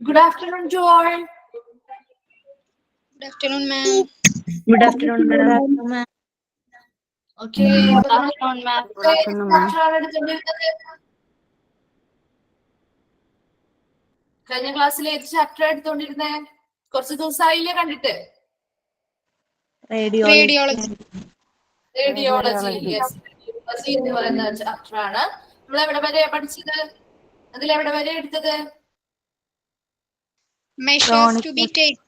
Good afternoon to all. Good afternoon, ma'am. Good afternoon, ma'am. Okay. Good afternoon, ma'am. Good afternoon, ma'am. കഴിഞ്ഞ ക്ലാസ്സിൽ ഏത് chapter എടുത്തോണ്ടിരുന്നേ? കുറച്ച് ദിവസമായില്ലേ കണ്ടിട്ട്? Radiology. Radiology. Yes, radiology എന്ന് പറയുന്ന chapter ആണ്. നമ്മൾ എവിടെ വരെ പഠിച്ചത്? അതിൽ എവിടെ വരെ എടുത്തത്? Measures to be taken.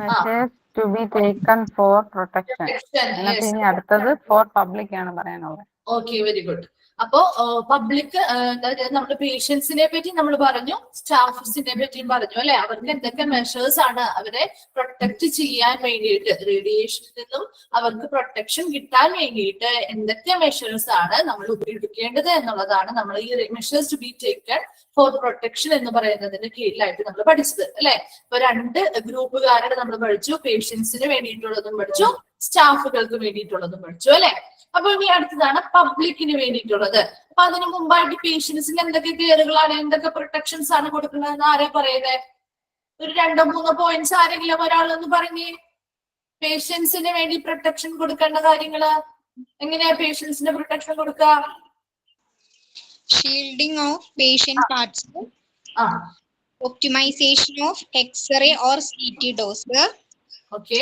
Measures to be taken for protection. എന്നിട്ട് ഇനി അടുത്തത് for public ആണ് പറയാനുള്ളത്. Okay, very good. അപ്പോ പബ്ലിക്, അതായത് നമ്മുടെ പേഷ്യൻസിനെ പറ്റി നമ്മൾ പറഞ്ഞു, സ്റ്റാഫ്സിനെ പറ്റിയും പറഞ്ഞു അല്ലെ. അവർക്ക് എന്തൊക്കെ മെഷേഴ്സ് ആണ് അവരെ പ്രൊട്ടക്ട് ചെയ്യാൻ വേണ്ടിയിട്ട്, റേഡിയേഷനിൽ നിന്നും അവർക്ക് പ്രൊട്ടക്ഷൻ കിട്ടാൻ വേണ്ടിയിട്ട് എന്തൊക്കെ മെഷേഴ്സ് ആണ് നമ്മൾ ഉപയോഗിക്കേണ്ടത് എന്നുള്ളതാണ് നമ്മൾ ഈ measures to be taken for protection എന്ന് പറയുന്നതിന് കീഴിലായിട്ട് നമ്മൾ പഠിച്ചത് അല്ലെ. ഇപ്പൊ രണ്ട് ഗ്രൂപ്പുകാരുടെ നമ്മൾ പഠിച്ചു, പേഷ്യൻസിന് വേണ്ടിയിട്ടുള്ളതും പഠിച്ചു, സ്റ്റാഫുകൾക്ക് വേണ്ടിയിട്ടുള്ളതും പഠിച്ചു അല്ലെ. അപ്പൊ ഇനി അടുത്തതാണ് പബ്ലിക്കിന് വേണ്ടിയിട്ടുള്ളത്. അപ്പൊ അതിന് മുമ്പായിട്ട് പേഷ്യൻസിന് എന്തൊക്കെ കെയറുകളാണ്, എന്തൊക്കെ പ്രൊട്ടക്ഷൻസ് ആണ് കൊടുക്കുന്നതെന്ന് ആരാ പറയുന്നത്? ഒരു 2-3 പോയിന്റ്സ് ആരെങ്കിലും ഒരാളൊന്ന് പറഞ്ഞേ. പേഷ്യൻസിന് വേണ്ടി പ്രൊട്ടക്ഷൻ കൊടുക്കേണ്ട കാര്യങ്ങള് എങ്ങനെയാ പേഷ്യൻസിന് പ്രൊട്ടക്ഷൻ കൊടുക്കുക? Shielding of patient parts. ആ, Optimization of X-ray or CT dose. Okay.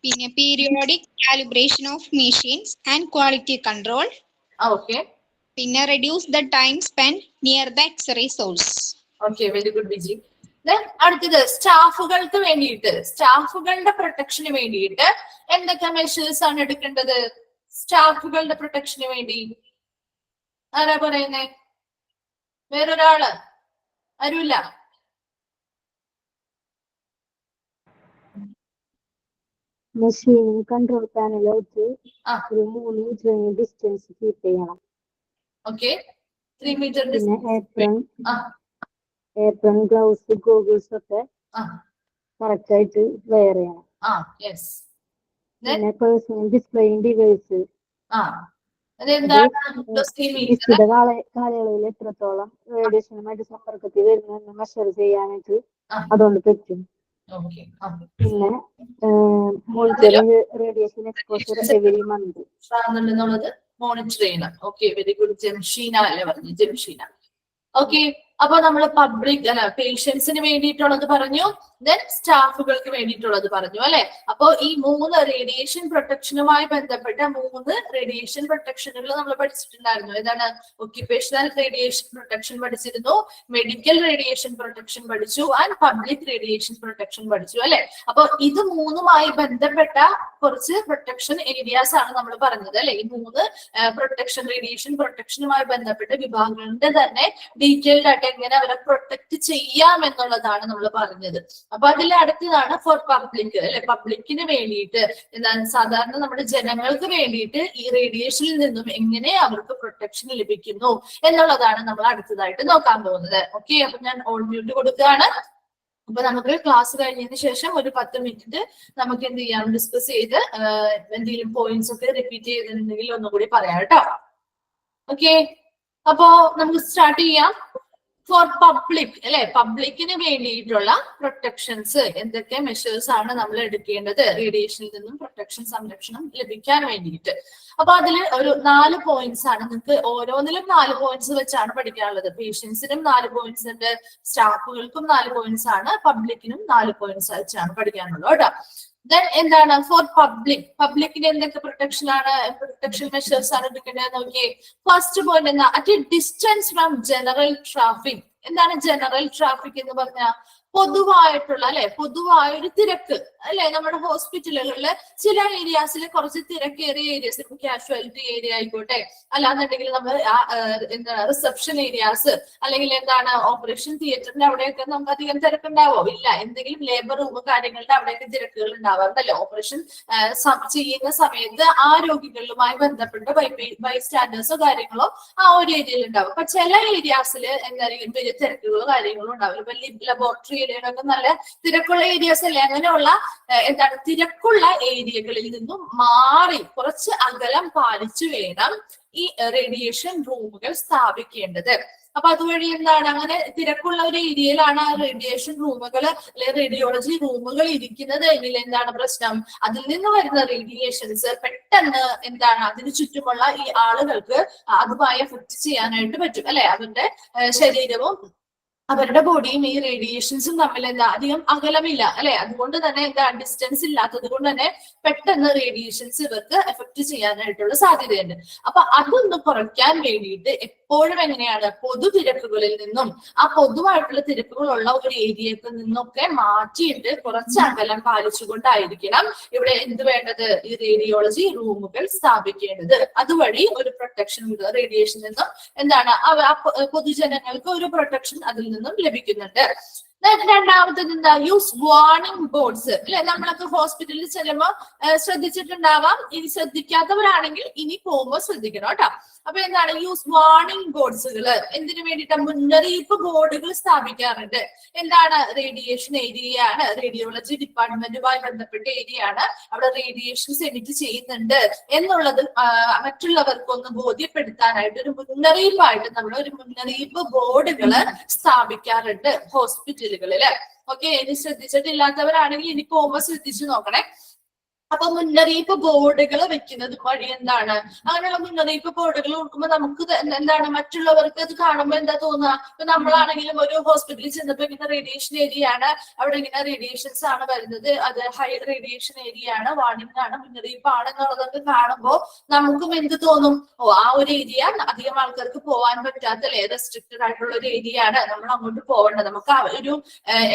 പിന്നെ periodic calibration of machines and quality control. Okay, പിന്നെ reduce the time spent near the X-ray source. Okay, very good Viji. അടുത്തത് സ്റ്റാഫുകൾക്ക് വേണ്ടിയിട്ട്, സ്റ്റാഫുകളുടെ പ്രൊട്ടക്ഷന് വേണ്ടിയിട്ട് എന്തൊക്കെ measures ആണ് എടുക്കേണ്ടത്? സ്റ്റാഫുകളുടെ പ്രൊട്ടക്ഷന് വേണ്ടി ആരാ പറയുന്നേ? വേറൊരാള് ആരുമില്ല? മെഷീൻ കൺട്രോൾ പാനൽ വെച്ച് ആ, ഒരു 3 മീറ്റർ ഡിസ്റ്റൻസ് കീപ്പ് ചെയ്യണം. ഓക്കെ. 3 മീറ്റർ പിന്നെ ആ, ഏപ്രൺ ഗ്ലൗസ് ഗോഗിൾസ് ഒക്കെ ആ, കറക്റ്റ് ആയിട്ട് വെയർ ചെയ്യണം. ആ, യെസ്. പിന്നെ പേഴ്സണൽ ഡിസ്പ്ലേയിങ് ഡിവൈസ് ആ, അതെന്താണ്? നിശ്ചിത കാലയളവിൽ എത്രത്തോളം റേഡിയേഷനുമായിട്ട് സമ്പർക്കത്തിൽ വരുന്നതെന്ന് മെഷർ ചെയ്യാനായിട്ട് അതുകൊണ്ട് പറ്റും. പിന്നെ monitoring radiation exposure every month എന്നുള്ളത് മോണിറ്റർ ചെയ്യണം. Okay, very good. ജംഷീന അല്ലേ പറഞ്ഞു? ജംഷീന. ഓക്കെ. അപ്പൊ നമ്മൾ പബ്ലിക് അല്ല, പേഷ്യൻസിന് വേണ്ടിയിട്ടുള്ളത് പറഞ്ഞു, ദെൻ സ്റ്റാഫുകൾക്ക് വേണ്ടിയിട്ടുള്ളത് പറഞ്ഞു അല്ലെ. അപ്പൊ ഈ 3 റേഡിയേഷൻ പ്രൊട്ടക്ഷനുമായി ബന്ധപ്പെട്ട 3 റേഡിയേഷൻ പ്രൊട്ടക്ഷനുകൾ നമ്മൾ പഠിച്ചിട്ടുണ്ടായിരുന്നു. ഏതാണ്? ഒക്യുപേഷണൽ റേഡിയേഷൻ പ്രൊട്ടക്ഷൻ പഠിച്ചിരുന്നു, മെഡിക്കൽ റേഡിയേഷൻ പ്രൊട്ടക്ഷൻ പഠിച്ചു, ആൻഡ് പബ്ലിക് റേഡിയേഷൻ പ്രൊട്ടക്ഷൻ പഠിച്ചു അല്ലെ. അപ്പൊ ഇത് 3മായി ബന്ധപ്പെട്ട കുറച്ച് പ്രൊട്ടക്ഷൻ ഏരിയാസ് ആണ് നമ്മൾ പറഞ്ഞത് അല്ലെ. ഈ 3 പ്രൊട്ടക്ഷൻ, റേഡിയേഷൻ പ്രൊട്ടക്ഷനുമായി ബന്ധപ്പെട്ട വിഭാഗങ്ങളുടെ തന്നെ ഡീറ്റെയിൽഡ് ആയിട്ട് എങ്ങനെ അവരെ പ്രൊട്ടക്ട് ചെയ്യാം എന്നുള്ളതാണ് നമ്മൾ പറഞ്ഞത്. അപ്പൊ അതിൽ അടുത്തതാണ് ഫോർ പബ്ലിക് അല്ലെ. പബ്ലിക്കിന് വേണ്ടിയിട്ട് എന്താണ്, സാധാരണ നമ്മുടെ ജനങ്ങൾക്ക് വേണ്ടിയിട്ട് ഈ റേഡിയേഷനിൽ നിന്നും എങ്ങനെ അവർക്ക് പ്രൊട്ടക്ഷൻ ലഭിക്കുന്നു എന്നുള്ളതാണ് നമ്മൾ അടുത്തതായിട്ട് നോക്കാൻ പോകുന്നത്. ഓക്കെ, അപ്പൊ ഞാൻ ഓൾ മ്യൂട്ട് കൊടുക്കുകയാണ്. അപ്പൊ നമുക്ക് ക്ലാസ് കഴിഞ്ഞതിന് ശേഷം ഒരു 10 മിനിറ്റ് നമുക്ക് എന്ത് ചെയ്യാം, ഡിസ്കസ് ചെയ്ത് എന്തെങ്കിലും പോയിന്റ്സ് ഒക്കെ റിപ്പീറ്റ് ചെയ്തിട്ടുണ്ടെങ്കിൽ ഒന്നുകൂടി പറയാം കേട്ടോ. ഓക്കെ, അപ്പോ നമുക്ക് സ്റ്റാർട്ട് ചെയ്യാം. ഫോർ പബ്ലിക് അല്ലെ, പബ്ലിക്കിന് വേണ്ടിയിട്ടുള്ള പ്രൊട്ടക്ഷൻസ് എന്തൊക്കെ മെഷേഴ്സ് ആണ് നമ്മൾ എടുക്കേണ്ടത് റേഡിയേഷനിൽ നിന്നും പ്രൊട്ടക്ഷൻ, സംരക്ഷണം ലഭിക്കാൻ വേണ്ടിയിട്ട്. അപ്പൊ അതിൽ ഒരു 4 പോയിന്റ്സ് ആണ്. നിങ്ങൾക്ക് ഓരോന്നിലും 4 പോയിന്റ്സ് വെച്ചാണ് പഠിക്കാനുള്ളത്. പേഷ്യൻസിനും 4 പോയിന്റ്സ് ഉണ്ട്, സ്റ്റാഫുകൾക്കും 4 പോയിന്റ്സ് ആണ്, പബ്ലിക്കിനും 4 പോയിന്റ്സ് വെച്ചാണ് പഠിക്കാനുള്ളത് കേട്ടോ. ദെൻ എന്താണ് ഫോർ പബ്ലിക്, പബ്ലിക്കിന് എന്തൊക്കെ പ്രൊട്ടക്ഷൻ മെഷേഴ്സ് ആണ് എടുക്കേണ്ടത് നോക്കിയേ. ഫസ്റ്റ് പോയിന്റ് എന്താ? At a distance from general traffic. എന്താണ് ജനറൽ ട്രാഫിക് എന്ന് പറഞ്ഞാൽ? പൊതുവായിട്ടുള്ള അല്ലെ, പൊതുവായൊരു തിരക്ക് അല്ലെ. നമ്മുടെ ഹോസ്പിറ്റലുകളിൽ ചില ഏരിയാസിൽ കുറച്ച് തിരക്കേറിയ ഏരിയാസ്, ഇപ്പൊ കാഷ്വാലിറ്റി ഏരിയ ആയിക്കോട്ടെ, അല്ലാന്നുണ്ടെങ്കിൽ നമ്മൾ എന്താണ് റിസപ്ഷൻ ഏരിയാസ്, അല്ലെങ്കിൽ എന്താണ് ഓപ്പറേഷൻ തിയേറ്ററിന്റെ അവിടെയൊക്കെ നമുക്ക് അധികം തിരക്കുണ്ടാവോ? ഇല്ല. എന്തെങ്കിലും ലേബർ റൂം കാര്യങ്ങളുടെ അവിടെയൊക്കെ തിരക്കുകൾ ഉണ്ടാവാറുണ്ടല്ലോ. ഓപ്പറേഷൻ ചെയ്യുന്ന സമയത്ത് ആ രോഗികളുമായി ബന്ധപ്പെട്ട ബൈ സ്റ്റാൻഡേഴ്സോ കാര്യങ്ങളോ ആ ഒരു ഏരിയയിൽ ഉണ്ടാവും. അപ്പൊ ചില ഏരിയാസിൽ എന്തായാലും വലിയ തിരക്കുകളോ കാര്യങ്ങളോ ഉണ്ടാവില്ല. വലിയ ലബോറട്ടറി ഏരിയകളൊക്കെ നല്ല തിരക്കുള്ള ഏരിയാസ് അല്ലേ, അങ്ങനെയുള്ള എന്താണ് തിരക്കുള്ള ഏരിയകളിൽ നിന്നും മാറി കുറച്ച് അകലം പാലിച്ചു വേണം ഈ റേഡിയേഷൻ റൂമുകൾ സ്ഥാപിക്കേണ്ടത്. അപ്പൊ അതുവഴി എന്താണ്, അങ്ങനെ തിരക്കുള്ള ഒരു ഏരിയയിലാണ് റേഡിയേഷൻ റൂമുകൾ അല്ലെ റേഡിയോളജി റൂമുകൾ ഇരിക്കുന്നത് എങ്കിൽ എന്താണ് പ്രശ്നം, അതിൽ നിന്ന് വരുന്ന റേഡിയേഷൻസ് പെട്ടെന്ന് എന്താണ് അതിന് ചുറ്റുമുള്ള ഈ ആളുകൾക്ക് അതുമായി എഫക്ട് ചെയ്യാനായിട്ട് പറ്റും അല്ലെ. അവരുടെ ശരീരവും അവരുടെ ബോഡിയും ഈ റേഡിയേഷൻസും തമ്മിൽ എന്താ അധികം അകലമില്ല അല്ലെ. അതുകൊണ്ട് തന്നെ എന്താ ഡിസ്റ്റൻസ് ഇല്ലാത്തത് കൊണ്ട് തന്നെ പെട്ടെന്ന് റേഡിയേഷൻസ് ഇവർക്ക് എഫക്ട് ചെയ്യാനായിട്ടുള്ള സാധ്യതയുണ്ട്. അപ്പൊ അതൊന്ന് കുറയ്ക്കാൻ വേണ്ടിയിട്ട് എപ്പോഴും എങ്ങനെയാണ് പൊതു തിരക്കുകളിൽ നിന്നും ആ പൊതുവായിട്ടുള്ള തിരക്കുകളുള്ള ഒരു ഏരിയയിൽ നിന്നൊക്കെ മാറ്റിയിട്ട് കുറച്ച് അകലം പാലിച്ചുകൊണ്ടായിരിക്കണം ഇവിടെ എന്ത് വേണ്ടത്, ഈ റേഡിയോളജി റൂമുകൾ സ്ഥാപിക്കേണ്ടത്. അതുവഴി ഒരു പ്രൊട്ടക്ഷൻ റേഡിയേഷനിൽ നിന്നും എന്താണ് പൊതുജനങ്ങൾക്ക് ഒരു പ്രൊട്ടക്ഷൻ അതിൽ നിന്നും ലഭിക്കുന്നുണ്ട്. രണ്ടാമത്തത് എന്താ, യൂസ് വാർണിംഗ് ബോർഡ്സ് അല്ലെ. നമ്മളൊക്കെ ഹോസ്പിറ്റലിൽ ചെല്ലുമ്പോൾ ശ്രദ്ധിച്ചിട്ടുണ്ടാവാം, ഇനി ശ്രദ്ധിക്കാത്തവരാണെങ്കിൽ ഇനി പോകുമ്പോൾ ശ്രദ്ധിക്കണം കേട്ടോ. അപ്പൊ എന്താണ് യൂസ് വാർണിംഗ് ബോർഡ്സുകൾ എന്തിനു വേണ്ടിയിട്ട്, മുന്നറിയിപ്പ് ബോർഡുകൾ സ്ഥാപിക്കാറുണ്ട്. എന്താണ്, റേഡിയേഷൻ ഏരിയയാണ്, റേഡിയോളജി ഡിപ്പാർട്ട്മെന്റുമായി ബന്ധപ്പെട്ട ഏരിയയാണ്, അവിടെ റേഡിയേഷൻസ് എമിറ്റ് ചെയ്യുന്നുണ്ട് എന്നുള്ളത് മറ്റുള്ളവർക്കൊന്ന് ബോധ്യപ്പെടുത്താനായിട്ട് ഒരു മുന്നറിയിപ്പായിട്ട് നമ്മൾ ഒരു മുന്നറിയിപ്പ് ബോർഡുകൾ സ്ഥാപിക്കാറുണ്ട് ഹോസ്പിറ്റലുകളില്. ഓക്കെ, ഇനി ശ്രദ്ധിച്ചിട്ടില്ലാത്തവരാണെങ്കിൽ ഇനി പോകുമ്പോൾ ശ്രദ്ധിച്ചു നോക്കണേ. അപ്പൊ മുന്നറിയിപ്പ് ബോർഡുകൾ വെക്കുന്നത് വഴി എന്താണ്, അങ്ങനെയുള്ള മുന്നറിയിപ്പ് ബോർഡുകൾ കൊടുക്കുമ്പോൾ നമുക്ക് എന്താണ് മറ്റുള്ളവർക്ക് അത് കാണുമ്പോൾ എന്താ തോന്നുക, ഇപ്പൊ നമ്മളാണെങ്കിലും ഒരു ഹോസ്പിറ്റലിൽ ചെന്നപ്പോ ഇങ്ങനെ റേഡിയേഷൻ ഏരിയ ആണ്, അവിടെ ഇങ്ങനെ റേഡിയേഷൻസ് ആണ് വരുന്നത്, അത് ഹൈ റേഡിയേഷൻ ഏരിയ ആണ്, വാർണിംഗ് ആണ്, മുന്നറിയിപ്പ് ആണ് എന്നുള്ളതൊക്കെ കാണുമ്പോൾ നമുക്കും എന്ത് തോന്നും, ഓ ആ ഒരു ഏരിയ അധികം ആൾക്കാർക്ക് പോകാൻ പറ്റാത്ത റെസ്ട്രിക്റ്റഡ് ആയിട്ടുള്ള ഒരു ഏരിയ ആണ്, നമ്മൾ അങ്ങോട്ട് പോകേണ്ടത്. നമുക്ക് ഒരു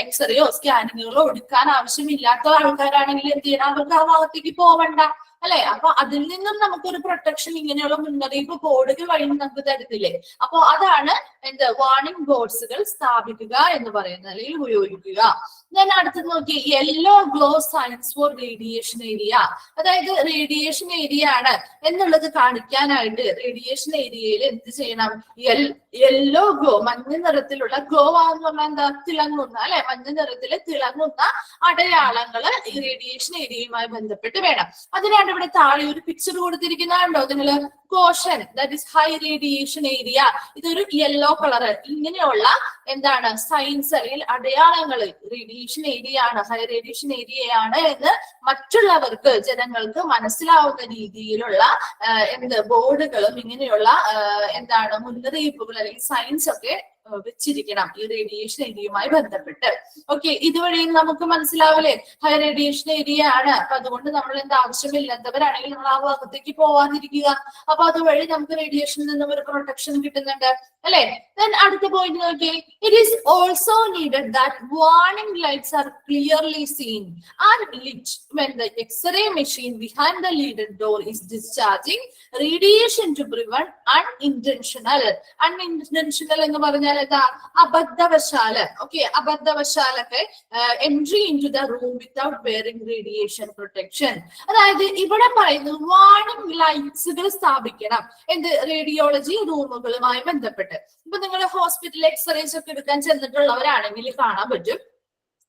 എക്സ്റേയോ സ്കാനിങ്ങുകളോ എടുക്കാൻ ആവശ്യമില്ലാത്ത ആൾക്കാരാണെങ്കിൽ എന്ത് ചെയ്യണം, അവർക്ക് ആ ഭാഗത്തേക്ക് പോവണ്ട അല്ലെ. അപ്പൊ അതിൽ നിന്നും നമുക്കൊരു പ്രൊട്ടക്ഷൻ ഇങ്ങനെയുള്ള മുന്നറിയിപ്പ് ബോർഡുകൾ വഴി നമുക്ക് തരുന്നില്ലേ. അപ്പൊ അതാണ് എന്ത് വാർണിംഗ് ബോർഡ്സുകൾ സ്ഥാപിക്കുക എന്ന് പറയുന്നത് അല്ലെങ്കിൽ ഉപയോഗിക്കുക. ഞാൻ അടുത്ത് നോക്കി, yellow glow signs for radiation area, അതായത് റേഡിയേഷൻ ഏരിയ ആണ് എന്നുള്ളത് കാണിക്കാനായിട്ട് റേഡിയേഷൻ ഏരിയയിൽ എന്ത് ചെയ്യണം, യെല്ലോ ഗ്ലോ മഞ്ഞ നിറത്തിലുള്ള ഗ്ലോ എന്ന് പറഞ്ഞാൽ എന്താ, തിളങ്ങുന്ന അല്ലെ, മഞ്ഞ നിറത്തിൽ തിളങ്ങുന്ന അടയാളങ്ങള് ഈ റേഡിയേഷൻ ഏരിയയുമായി ബന്ധപ്പെട്ട് വേണം. അതിനാണ് ഇവിടെ താഴെ ഒരു പിക്ചർ കൊടുത്തിരിക്കുന്നുണ്ടോ നിങ്ങള്, caution that is high radiation area, ഇതൊരു യെല്ലോ കളർ. ഇങ്ങനെയുള്ള എന്താണ് സയൻസ് അല്ലെങ്കിൽ അടയാളങ്ങൾ റേഡിയേഷൻ ഏരിയ ആണ്, ഹൈ റേഡിയേഷൻ ഏരിയ ആണ് എന്ന് മറ്റുള്ളവർക്ക് ജനങ്ങൾക്ക് മനസ്സിലാവുന്ന രീതിയിലുള്ള ബോർഡുകളും ഇങ്ങനെയുള്ള എന്താണ് മുന്നറിയിപ്പുകൾ അല്ലെങ്കിൽ സയൻസ് ഒക്കെ വെച്ചിരിക്കണം ഈ റേഡിയേഷൻ ഏരിയയുമായി ബന്ധപ്പെട്ട്. ഓക്കെ, ഇതുവഴിയും നമുക്ക് മനസ്സിലാവില്ലേ ഹൈ റേഡിയേഷൻ ഏരിയ ആണ്, അപ്പൊ അതുകൊണ്ട് നമ്മൾ എന്ത് ആവശ്യമില്ലാത്തവരാണെങ്കിൽ നമ്മൾ ആ ഭാഗത്തേക്ക് പോവാതിരിക്കുക. അപ്പൊ അതുവഴി നമുക്ക് റേഡിയേഷനിൽ നിന്നും ഒരു പ്രൊട്ടക്ഷൻ കിട്ടുന്നുണ്ട് അല്ലെ. അടുത്ത പോയിന്റ് നോക്കിയേ, it is also needed that warning lights are clearly seen and lit when the X-ray machine behind the leaded door is discharging radiation to prevent unintentional എന്ന് പറഞ്ഞാൽ എന്താ, അബദ്ധവശാല് ഓക്കെ, അബദ്ധവശാലൊക്കെ entry into the room without wearing radiation protection. അതായത് ഇവിടെ പറയുന്നത് warning ലൈറ്റ്സുകൾ സ്ഥാപിക്കണം എന്ത് റേഡിയോളജി റൂമുകളുമായി ബന്ധപ്പെട്ട്. ഇപ്പൊ നിങ്ങൾ ഹോസ്പിറ്റൽ എക്സ്റേസ് ഒക്കെ എടുക്കാൻ ചെന്നിട്ടുള്ളവരാണെങ്കിൽ കാണാൻ പറ്റും,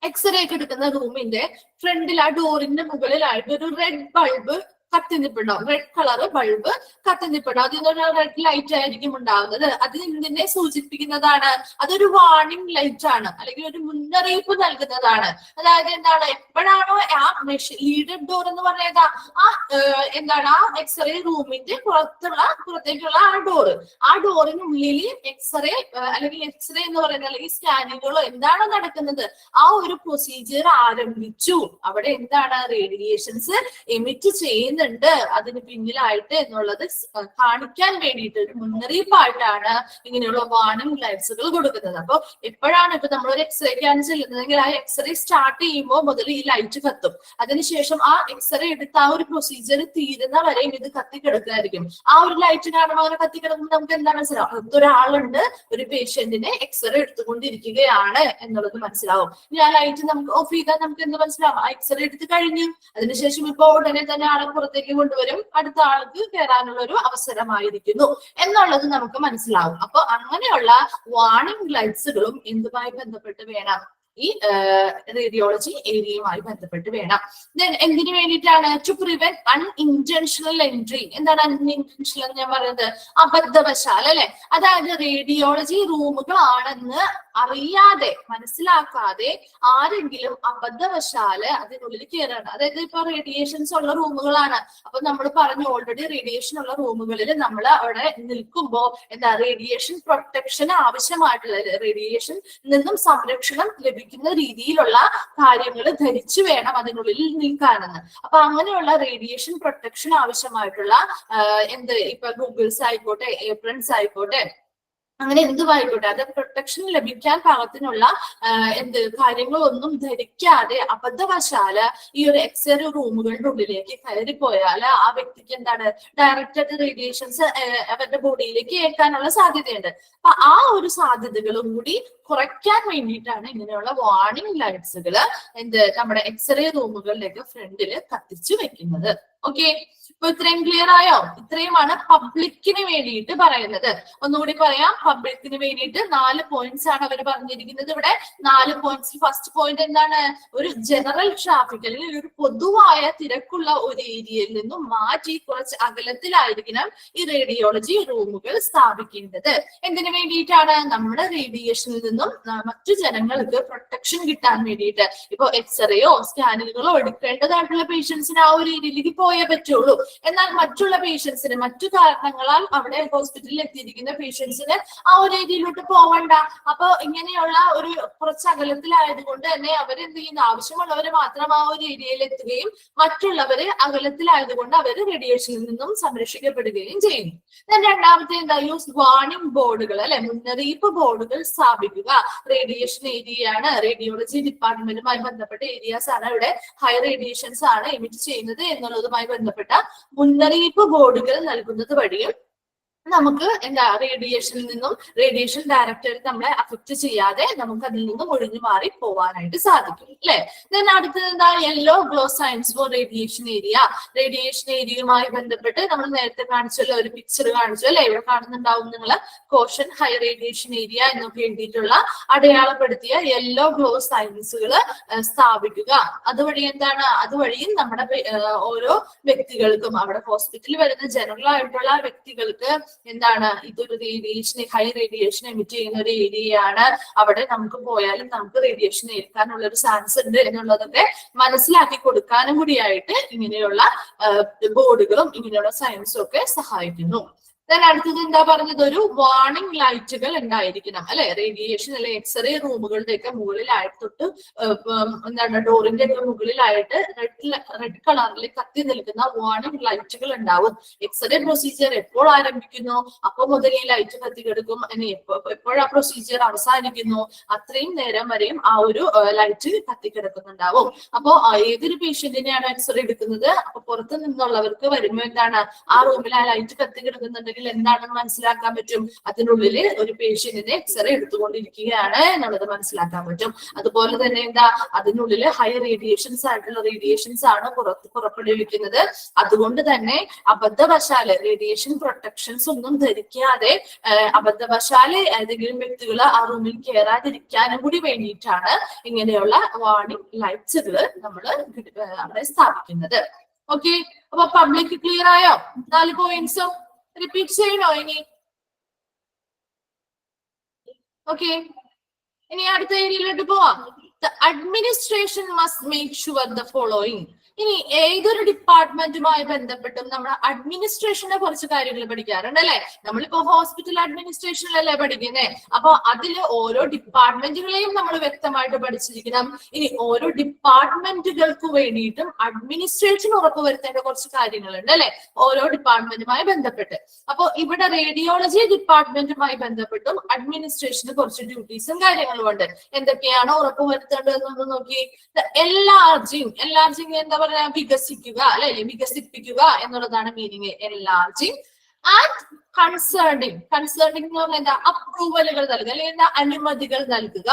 എക്സ്റേ ഒക്കെ എടുക്കുന്ന റൂമിന്റെ ഫ്രണ്ടിൽ ആ ഡോറിന്റെ മുകളിലായിട്ട് ഒരു റെഡ് ബൾബ് കത്തിനിപ്പുണ്ടാവും, റെഡ് കളർ ബൾബ് കത്തിനിപ്പുണ്ടാവും. അതിനൊരു റെഡ് ലൈറ്റ് ആയിരിക്കും ഉണ്ടാവുന്നത്. അത് എന്തിനെ സൂചിപ്പിക്കുന്നതാണ്, അതൊരു വാർണിംഗ് ലൈറ്റ് ആണ് അല്ലെങ്കിൽ ഒരു മുന്നറിയിപ്പ് നൽകുന്നതാണ്. അതായത് എന്താണ്, എപ്പോഴാണോ ആ ലീഡഡ് ഡോർ എന്ന് പറയുന്നത് ആ എന്താണ് ആ എക്സ്റേ റൂമിന്റെ പുറത്തേക്കുള്ള ആ ഡോറിനുള്ളിൽ എക്സ്റേ അല്ലെങ്കിൽ എക്സ്റേ എന്ന് പറയുന്നത് അല്ലെങ്കിൽ സ്കാനിങ്ങുകളോ എന്താണോ നടക്കുന്നത് ആ ഒരു പ്രൊസീജിയർ ആരംഭിച്ചു, അവിടെ എന്താണ് റേഡിയേഷൻസ് എമിറ്റ് ചെയ്യുന്നത് അതിന് പിന്നിലായിട്ട് എന്നുള്ളത് കാണിക്കാൻ വേണ്ടിയിട്ട് ഒരു മുന്നറിയിപ്പായിട്ടാണ് ഇങ്ങനെയുള്ള വാർണിംഗ് ലൈറ്റ്സുകൾ കൊടുക്കുന്നത്. അപ്പൊ എപ്പോഴാണ് ഇപ്പൊ നമ്മൾ ഒരു എക്സ്റേക്കാണ് ചെല്ലുന്നതെങ്കിൽ ആ എക്സ്റേ സ്റ്റാർട്ട് ചെയ്യുമ്പോൾ മുതൽ ഈ ലൈറ്റ് കത്തും. അതിനുശേഷം ആ എക്സ്റേ എടുത്ത് ആ ഒരു പ്രൊസീജിയർ തീരുന്ന വരെയും ഇത് കത്തിക്കിടക്കായിരിക്കും. ആ ഒരു ലൈറ്റ് കാണുമ്പോൾ അങ്ങനെ കത്തിക്കിടക്കുമ്പോൾ നമുക്ക് എന്താണ് മനസ്സിലാവും, അടുത്തൊരാളുണ്ട്, ഒരു പേഷ്യന്റിനെ എക്സ്റേ എടുത്തുകൊണ്ടിരിക്കുകയാണ് എന്നുള്ളത് മനസ്സിലാവും. ഇനി ആ ലൈറ്റ് നമുക്ക് ഓഫ് ചെയ്താൽ നമുക്ക് എന്ത് മനസ്സിലാവും, ആ എക്സ്റേ എടുത്ത് കഴിഞ്ഞു, അതിനുശേഷം ഇപ്പൊ ഉടനെ തന്നെ ആളെ പുറത്തേക്ക് കൊണ്ടുവരും, അടുത്ത ആൾക്ക് കയറാനുള്ള ഒരു അവസരമായിരിക്കുന്നു എന്നുള്ളത് നമുക്ക് മനസ്സിലാവും. അപ്പൊ അങ്ങനെയുള്ള വാർണിംഗ് ലൈറ്റ്സുകളും എന്തുമായി ബന്ധപ്പെട്ട് വേണം, ഈ റേഡിയോളജി ഏരിയയുമായി ബന്ധപ്പെട്ട് വേണം. ദെൻ എന്തിനു വേണ്ടിയിട്ടാണ്? To prevent unintentional entry. എന്താണ് അൺഇന്റൻഷണൽ എന്ന് ഞാൻ പറയുന്നത്? അബദ്ധവശാൽ അല്ലെ, അതായത് റേഡിയോളജി റൂമുകളാണെന്ന് അറിയാതെ മനസ്സിലാക്കാതെ ആരെങ്കിലും അബദ്ധവശാല് അതിനുള്ളിൽ കയറാണ്. അതായത് ഇപ്പൊ റേഡിയേഷൻസ് ഉള്ള റൂമുകളാണ്. അപ്പൊ നമ്മൾ പറഞ്ഞു ഓൾറെഡി റേഡിയേഷൻ ഉള്ള റൂമുകളിൽ നമ്മൾ അവിടെ നിൽക്കുമ്പോൾ എന്താ റേഡിയേഷൻ പ്രൊട്ടക്ഷൻ ആവശ്യമായിട്ടുള്ള റേഡിയേഷൻ നിന്നും സംരക്ഷണം ലഭിക്കുന്ന രീതിയിലുള്ള കാര്യങ്ങൾ ധരിച്ചു വേണം അതിനുള്ളിൽ നിൽക്കാനെന്ന്. അപ്പൊ അങ്ങനെയുള്ള റേഡിയേഷൻ പ്രൊട്ടക്ഷൻ ആവശ്യമായിട്ടുള്ള ഇപ്പൊ ഗൂഗിൾസ് ആയിക്കോട്ടെ, ഏപ്രൺസ് ആയിക്കോട്ടെ, അങ്ങനെ എന്തുമായിക്കോട്ടെ, അത് പ്രൊട്ടക്ഷൻ ലഭിക്കാൻ പാകത്തിനുള്ള കാര്യങ്ങളൊന്നും ധരിക്കാതെ അബദ്ധവശാല് ഈ ഒരു എക്സ്റേ റൂമുകളുടെ ഉള്ളിലേക്ക് കയറിപ്പോയാൽ ആ വ്യക്തിക്ക് എന്താണ് ഡയറക്റ്റ് റേഡിയേഷൻസ് അവരുടെ ബോഡിയിലേക്ക് ഏൽക്കാനുള്ള സാധ്യതയുണ്ട്. അപ്പൊ ആ ഒരു സാധ്യതകളും കൂടി കുറയ്ക്കാൻ വേണ്ടിയിട്ടാണ് ഇങ്ങനെയുള്ള വാർണിംഗ് ലൈറ്റ്സുകൾ നമ്മുടെ എക്സ്റേ റൂമുകളിലേക്ക് ഫ്രണ്ടില് കത്തിച്ചു വെക്കുന്നത്. ഓക്കെ, ഇപ്പൊ ഇത്രയും ക്ലിയർ ആയോ? ഇത്രയുമാണ് പബ്ലിക്കിന് വേണ്ടിയിട്ട് പറയുന്നത്. ഒന്നുകൂടി പറയാം, പബ്ലിക്കിന് വേണ്ടിയിട്ട് 4 പോയിന്റ്സ് ആണ് അവർ പറഞ്ഞിരിക്കുന്നത്. ഇവിടെ 4 പോയിന്റ്സ്. ഫസ്റ്റ് പോയിന്റ് എന്താണ്? ഒരു ജനറൽ ട്രാഫിക് അല്ലെങ്കിൽ ഒരു പൊതുവായ തിരക്കുള്ള ഒരു ഏരിയയിൽ നിന്നും മാറ്റി കുറച്ച് അകലത്തിലായിരിക്കണം ഈ റേഡിയോളജി റൂമുകൾ സ്ഥാപിക്കേണ്ടത്. എന്തിനു വേണ്ടിയിട്ടാണ്? നമ്മുടെ റേഡിയേഷനിൽ നിന്നും മറ്റു ജനങ്ങൾക്ക് പ്രൊട്ടക്ഷൻ കിട്ടാൻ വേണ്ടിയിട്ട്. ഇപ്പൊ എക്സ്റേയോ സ്കാനുകളോ എടുക്കേണ്ടതായിട്ടുള്ള പേഷ്യൻസിന് ആ ഒരു ഏരിയയിലേക്ക് പോയേ പറ്റുള്ളൂ. എന്നാൽ മറ്റുള്ള പേഷ്യൻസിന് മറ്റു കാരണങ്ങളാൽ അവിടെ ഹോസ്പിറ്റലിൽ എത്തിയിരിക്കുന്ന പേഷ്യൻസിന് ആ ഒരു ഏരിയയിലോട്ട് പോവണ്ട. അപ്പൊ ഇങ്ങനെയുള്ള ഒരു കുറച്ച് അകലത്തിലായതുകൊണ്ട് തന്നെ അവരെന്ത് ചെയ്യുന്ന, ആവശ്യമുള്ളവര് മാത്രം ആ ഒരു ഏരിയയിൽ എത്തുകയും മറ്റുള്ളവര് അകലത്തിലായതുകൊണ്ട് അവര് റേഡിയേഷനിൽ നിന്നും സംരക്ഷിക്കപ്പെടുകയും ചെയ്യുന്നു. രണ്ടാമത്തെ എന്താ? യൂസ് വാർണിംഗ് ബോർഡുകൾ അല്ലെ, മുന്നറിയിപ്പ് ബോർഡുകൾ സ്ഥാപിക്കുക. റേഡിയേഷൻ ഏരിയയാണ്, റേഡിയോളജി ഡിപ്പാർട്ട്മെന്റുമായി ബന്ധപ്പെട്ട ഏരിയാസ് ആണ്, ഇവിടെ ഹൈ റേഡിയേഷൻസ് ആണ് എമിറ്റ് ചെയ്യുന്നത് എന്നുള്ളതുമായി ബന്ധപ്പെട്ട മുന്നറിയിപ്പ് ബോർഡുകൾ നൽകുന്നത് വഴിയും നമുക്ക് റേഡിയേഷനിൽ നിന്നും റേഡിയേഷൻ ഡയറക്ടറേറ്റ് നമ്മളെ അഫക്ട് ചെയ്യാതെ നമുക്ക് അതിൽ നിന്നും ഒഴിഞ്ഞു മാറി പോവാനായിട്ട് സാധിക്കും അല്ലെ. അടുത്തത് എന്താ? Yellow glow signs for radiation area. Radiation ഏരിയയുമായി ബന്ധപ്പെട്ട് നമ്മൾ നേരത്തെ കാണിച്ചല്ലോ, ഒരു പിക്ചർ കാണിച്ചു അല്ലെ, ഇവിടെ കാണുന്നുണ്ടാവും നിങ്ങൾ. കോഷൻ ഹൈ റേഡിയേഷൻ ഏരിയ എന്നൊക്കെ എഴുതിയിട്ടുള്ള അടയാളപ്പെടുത്തിയ യെല്ലോ ഗ്ലോ സൈൻസുകൾ സ്ഥാപിക്കുക. അതുവഴി എന്താണ്? അതുവഴിയും നമ്മുടെ ഓരോ വ്യക്തികൾക്കും അവിടെ ഹോസ്പിറ്റലിൽ വരുന്ന ജനറൽ ആയിട്ടുള്ള വ്യക്തികൾക്ക് ഇതൊരു റേഡിയേഷൻ, ഹൈ റേഡിയേഷൻ എമിറ്റ് ചെയ്യുന്ന ഒരു ഏരിയയാണ്, അവിടെ നമുക്ക് പോയാലും നമുക്ക് റേഡിയേഷൻ ഏൽക്കാനുള്ള ഒരു ചാൻസ് ഉണ്ട് എന്നുള്ളതൊക്കെ മനസ്സിലാക്കി കൊടുക്കാനും കൂടിയായിട്ട് ഇങ്ങനെയുള്ള ബോർഡുകളും ഇങ്ങനെയുള്ള സയൻസും ഒക്കെ സഹായിക്കുന്നു. അടുത്തത് എന്താ പറഞ്ഞത്? ഒരു വാർണിംഗ് ലൈറ്റുകൾ ഉണ്ടായിരിക്കണം അല്ലെ. റേഡിയേഷൻ അല്ലെ എക്സ്റേ റൂമുകളുടെ ഒക്കെ മുകളിലായിട്ട് തൊട്ട് ഡോറിന്റെ ഒക്കെ മുകളിലായിട്ട് റെഡ് കളറിൽ കത്തി നിൽക്കുന്ന വാർണിംഗ് ലൈറ്റുകൾ ഉണ്ടാവും. എക്സ്റേ പ്രൊസീജിയർ എപ്പോൾ ആരംഭിക്കുന്നു അപ്പൊ മുതൽ ഈ ലൈറ്റ് കത്തിക്കെടുക്കും, എപ്പോഴാ പ്രൊസീജിയർ അവസാനിക്കുന്നു അത്രയും നേരം വരെയും ആ ഒരു ലൈറ്റ് കത്തിക്കിടക്കുന്നുണ്ടാവും. അപ്പൊ ഏതൊരു പേഷ്യന്റിനെയാണ് എക്സ്റേ എടുക്കുന്നത്, അപ്പൊ പുറത്തു നിന്നുള്ളവർക്ക് വരുമ്പോ ആ റൂമിൽ ആ ലൈറ്റ് കത്തിക്കിടക്കുന്നുണ്ടെങ്കിൽ എന്താണെന്ന് മനസ്സിലാക്കാൻ പറ്റും. അതിനുള്ളില് ഒരു പേഷ്യന്റിനെ എക്സ്റേ എടുത്തുകൊണ്ടിരിക്കുകയാണ് എന്നുള്ളത് മനസ്സിലാക്കാൻ പറ്റും. അതുപോലെ തന്നെ അതിനുള്ളില് ഹൈ റേഡിയേഷൻസ് ആയിട്ടുള്ള റേഡിയേഷൻസ് ആണ് പുറപ്പെടുവിക്കുന്നത്. അതുകൊണ്ട് തന്നെ അബദ്ധവശാല് റേഡിയേഷൻ പ്രൊട്ടക്ഷൻസ് ഒന്നും ധരിക്കാതെ അബദ്ധവശാല് ഏതെങ്കിലും വ്യക്തികൾ ആ റൂമിൽ കയറാതിരിക്കാനും കൂടി വേണ്ടിയിട്ടാണ് ഇങ്ങനെയുള്ള വാർണിംഗ് ലൈറ്റ്സുകൾ നമ്മൾ അവിടെ സ്ഥാപിക്കുന്നത്. ഓക്കെ, അപ്പൊ പബ്ലിക് ക്ലിയർ ആയോ? 4 പോയിന്റ്സും റിപ്പീറ്റ് ചെയ്യണോ ഇനി? ഓക്കെ, ഇനി അടുത്ത ഏരിയയിലോട്ട് പോവാം. The administration must make sure the following. ഇനി ഏതൊരു ഡിപ്പാർട്ട്മെന്റുമായി ബന്ധപ്പെട്ടും നമ്മുടെ അഡ്മിനിസ്ട്രേഷനെ കുറച്ച് കാര്യങ്ങൾ പഠിക്കാറുണ്ട് അല്ലെ. നമ്മളിപ്പോ ഹോസ്പിറ്റൽ അഡ്മിനിസ്ട്രേഷനിലല്ലേ പഠിക്കുന്നേ. അപ്പൊ അതില് ഓരോ ഡിപ്പാർട്ട്മെന്റുകളെയും നമ്മൾ വ്യക്തമായിട്ട് പഠിച്ചിരിക്കണം. ഇനി ഓരോ ഡിപ്പാർട്ട്മെന്റുകൾക്ക് വേണ്ടിയിട്ടും അഡ്മിനിസ്ട്രേഷൻ ഉറപ്പുവരുത്തേണ്ട കുറച്ച് കാര്യങ്ങളുണ്ട് അല്ലെ, ഓരോ ഡിപ്പാർട്ട്മെന്റുമായി ബന്ധപ്പെട്ട്. അപ്പൊ ഇവിടെ റേഡിയോളജി ഡിപ്പാർട്ട്മെന്റുമായി ബന്ധപ്പെട്ടും അഡ്മിനിസ്ട്രേഷന് കുറച്ച് ഡ്യൂട്ടീസും കാര്യങ്ങളും ഉണ്ട്. എന്തൊക്കെയാണ് ഉറപ്പുവരുത്തേണ്ടതെന്നൊന്ന് നോക്കി. എല്ലാർജിങ് എന്താ പറയുക? വികസിക്കുക അല്ലെ, വികസിപ്പിക്കുക എന്നുള്ളതാണ് മീനിങ്. എൻലാർജിങ് ആൻഡ് കൺസേണിങ് എന്ന് പറഞ്ഞാൽ എന്താ? അപ്രൂവലുകൾ നൽകുക അല്ലെങ്കിൽ അനുമതികൾ നൽകുക.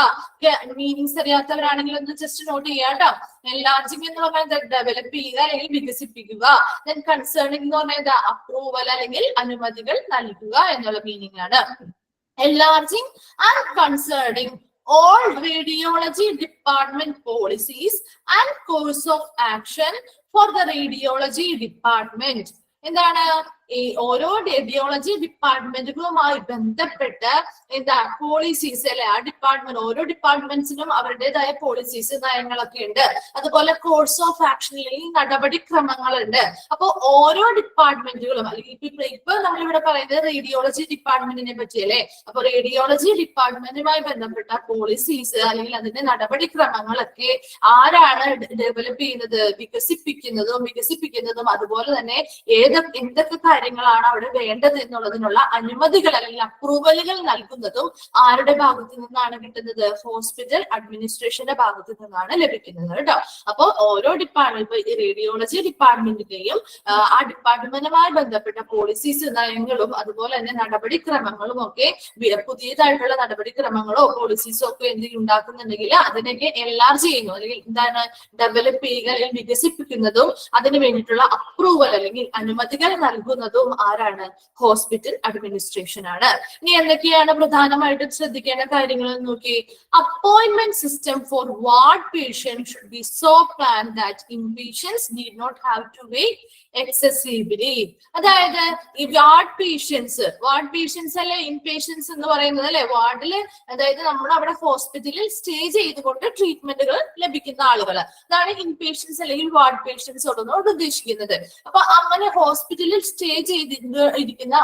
മീനിങ്സ് അറിയാത്തവരാണെങ്കിൽ ഒന്ന് ജസ്റ്റ് നോട്ട് ചെയ്യാം കേട്ടോ. എൻലാർജിങ് എന്ന് പറഞ്ഞാൽ ഡെവലപ്പ് ചെയ്യുക അല്ലെങ്കിൽ വികസിപ്പിക്കുക. ദെൻ കൺസേണിങ് എന്ന് പറഞ്ഞാൽ എന്താ? അപ്രൂവൽ അല്ലെങ്കിൽ അനുമതികൾ നൽകുക എന്നുള്ള മീനിങ് ആണ്. Enlarging and concerning all radiology department policies and course of action for the radiology department. എന്താണ് ഈ ഓരോ റേഡിയോളജി ഡിപ്പാർട്ട്മെന്റുകളുമായി ബന്ധപ്പെട്ട് എന്താ പോളിസീസ് അല്ലെ, ആ ഡിപ്പാർട്ട്മെന്റ് ഓരോ ഡിപ്പാർട്ട്മെന്റ്സിനും അവരുടേതായ പോളിസീസ് നയങ്ങളൊക്കെ ഉണ്ട്. അതുപോലെ കോഴ്സ് ഓഫ് ആക്ഷനിൽ നടപടിക്രമങ്ങളുണ്ട്. അപ്പൊ ഓരോ ഡിപ്പാർട്ട്മെന്റുകളും അല്ലെങ്കിൽ ഇപ്പൊ നമ്മളിവിടെ പറയുന്നത് റേഡിയോളജി ഡിപ്പാർട്ട്മെന്റിനെ പറ്റിയല്ലേ. അപ്പൊ റേഡിയോളജി ഡിപ്പാർട്ട്മെന്റുമായി ബന്ധപ്പെട്ട പോളിസീസ് അല്ലെങ്കിൽ അതിന്റെ നടപടിക്രമങ്ങളൊക്കെ ആരാണ് ഡെവലപ്പ് ചെയ്യുന്നത്, വികസിപ്പിക്കുന്നതും അതുപോലെ തന്നെ എന്തൊക്കെ കാര്യങ്ങളാണ് അവിടെ വേണ്ടത് എന്നുള്ളതിനുള്ള അനുമതികൾ അല്ലെങ്കിൽ അപ്രൂവലുകൾ നൽകുന്നതും ആരുടെ ഭാഗത്തു നിന്നാണ് കിട്ടുന്നത്? ഹോസ്പിറ്റൽ അഡ്മിനിസ്ട്രേഷന്റെ ഭാഗത്തു നിന്നാണ് ലഭിക്കുന്നത് കേട്ടോ. അപ്പൊ ഓരോ ഡിപ്പാർട്ട്മെന്റ് റേഡിയോളജി ഡിപ്പാർട്ട്മെന്റിന്റെയും ആ ഡിപ്പാർട്ട്മെന്റുമായി ബന്ധപ്പെട്ട പോളിസീസ് നയങ്ങളും അതുപോലെ തന്നെ നടപടിക്രമങ്ങളും ഒക്കെ പുതിയതായിട്ടുള്ള നടപടിക്രമങ്ങളോ പോളിസീസോ ഒക്കെ എന്തെങ്കിലും ഉണ്ടാക്കുന്നുണ്ടെങ്കിൽ അതിനൊക്കെ എൻലാർജ് ചെയ്യുന്നു അല്ലെങ്കിൽ എന്താണ് ഡെവലപ്പ് ചെയ്യുക അല്ലെങ്കിൽ വികസിപ്പിക്കുന്നതും അതിന് വേണ്ടിയിട്ടുള്ള അപ്രൂവൽ അല്ലെങ്കിൽ അനുമതികൾ നൽകുന്നതും ആരാണ്? ഹോസ്പിറ്റൽ അഡ്മിനിസ്ട്രേഷൻ ആണ്. ഇനി എന്തൊക്കെയാണ് പ്രധാനമായിട്ടും ശ്രദ്ധിക്കേണ്ട കാര്യങ്ങൾ നോക്കി. Appointment system for ward patient should be so plan that inpatients need not have to wait excessively. അതായത് ഈ വാർഡ് പേഷ്യൻസ് അല്ലെ ഇൻപേഷ്യൻസ് എന്ന് പറയുന്നത് അല്ലെ, വാർഡില് അതായത് നമ്മൾ അവിടെ ഹോസ്പിറ്റലിൽ സ്റ്റേ ചെയ്തുകൊണ്ട് ട്രീറ്റ്മെന്റുകൾ ലഭിക്കുന്ന ആളുകൾ, അതാണ് ഇൻപേഷ്യൻസ് അല്ലെങ്കിൽ വാർഡ് പേഷ്യൻസ് കൊണ്ട് ഉദ്ദേശിക്കുന്നത്. അപ്പൊ അങ്ങനെ ഹോസ്പിറ്റലിൽ സ്റ്റേ ചെയ്തിരിക്കുന്ന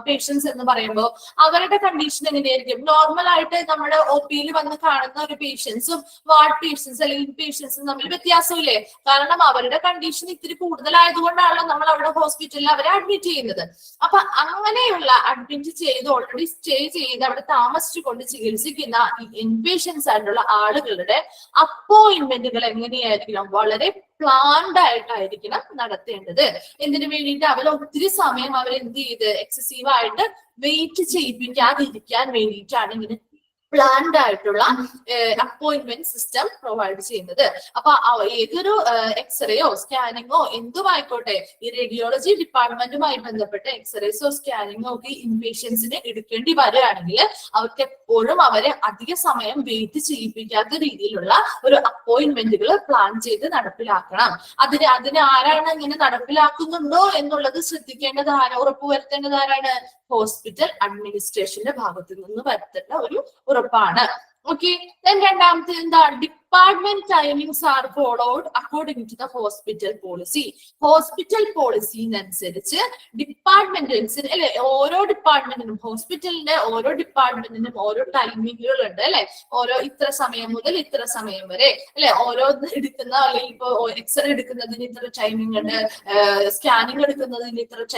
പേഷ്യൻസ് എന്ന് പറയുമ്പോൾ അവരുടെ കണ്ടീഷൻ എങ്ങനെയായിരിക്കും? നോർമൽ ആയിട്ട് നമ്മുടെ ഒ പിയിൽ വന്ന് കാണുന്ന ഒരു പേഷ്യൻസും വാർഡ് പേഷ്യൻസ് അല്ലെങ്കിൽ ഇൻപേഷ്യൻസും തമ്മിൽ വ്യത്യാസമില്ലേ? കാരണം അവരുടെ കണ്ടീഷൻ ഇത്തിരി കൂടുതലായതുകൊണ്ടാണല്ലോ നമ്മൾ അവിടെ ഹോസ്പിറ്റലിൽ അവരെ അഡ്മിറ്റ് ചെയ്യുന്നത്. അപ്പൊ അങ്ങനെയുള്ള അഡ്മിറ്റ് ചെയ്ത് ഓൾറെഡി സ്റ്റേ ചെയ്ത് അവിടെ താമസിച്ചുകൊണ്ട് ചികിത്സിക്കുന്ന ഈ ഇൻപേഷ്യൻസ് ആയിട്ടുള്ള ആളുകളുടെ അപ്പോയിന്റ്മെന്റുകൾ എങ്ങനെയായിരിക്കണം? വളരെ പ്ലാൻഡ് ആയിട്ടായിരിക്കണം നടത്തേണ്ടത്. എന്തിനു വേണ്ടിയിട്ട്? അവർ ഒത്തിരി സമയം അവരെന്ത് ചെയ്ത് എക്സസീവ് ആയിട്ട് വെയിറ്റ് ചെയ്യിപ്പിക്കാതിരിക്കാൻ വേണ്ടിയിട്ടാണ് ഇങ്ങനെ പ്ലാൻഡ് ആയിട്ടുള്ള അപ്പോയിന്റ്മെന്റ് സിസ്റ്റം പ്രൊവൈഡ് ചെയ്യുന്നത്. അപ്പൊ ഏതൊരു എക്സ്റേയോ സ്കാനിങ്ങോ എന്തുമായിക്കോട്ടെ, ഈ റേഡിയോളജി ഡിപ്പാർട്ട്മെന്റുമായി ബന്ധപ്പെട്ട എക്സ്റേസോ സ്കാനിങ്ങോ ഒക്കെ ഇൻപേഷ്യൻസിന് എടുക്കേണ്ടി വരികയാണെങ്കിൽ അവർക്ക് എപ്പോഴും അവരെ അധിക സമയം വെയിറ്റ് ചെയ്യിപ്പിക്കാത്ത രീതിയിലുള്ള ഒരു അപ്പോയിന്റ്മെന്റുകൾ പ്ലാൻ ചെയ്ത് നടപ്പിലാക്കണം. അതിന് ആരാണ് ഇങ്ങനെ നടപ്പിലാക്കുന്നുണ്ടോ എന്നുള്ളത് ശ്രദ്ധിക്കേണ്ടത് ഉറപ്പുവരുത്തേണ്ടത് ആരാണ്? ഹോസ്പിറ്റൽ അഡ്മിനിസ്ട്രേഷന്റെ ഭാഗത്തു നിന്ന് വരുത്തേണ്ട ഒരു ഉറപ്പാണ്. ഓക്കെ, രണ്ടാമത്തെ എന്താ? Department timings are followed according to the hospital policy. Hospital പോളിസിനനുസരിച്ച് ഡിപ്പാർട്ട്മെന്റിന് അല്ലെ, ഓരോ ഡിപ്പാർട്ട്മെന്റിനും ഹോസ്പിറ്റലിന്റെ ഓരോ ഡിപ്പാർട്ട്മെന്റിനും ഓരോ ടൈമിങ്ങുകൾ ഉണ്ട് അല്ലെ. ഓരോ ഇത്ര സമയം മുതൽ ഇത്ര സമയം വരെ അല്ലെ, ഓരോ എടുക്കുന്ന അല്ലെങ്കിൽ ഇപ്പൊ എക്സ്റേ എടുക്കുന്നതിന് ഇത്ര ടൈമിംഗ് ഉണ്ട്, സ്കാനിങ് എടുക്കുന്നതിന് ഇത്ര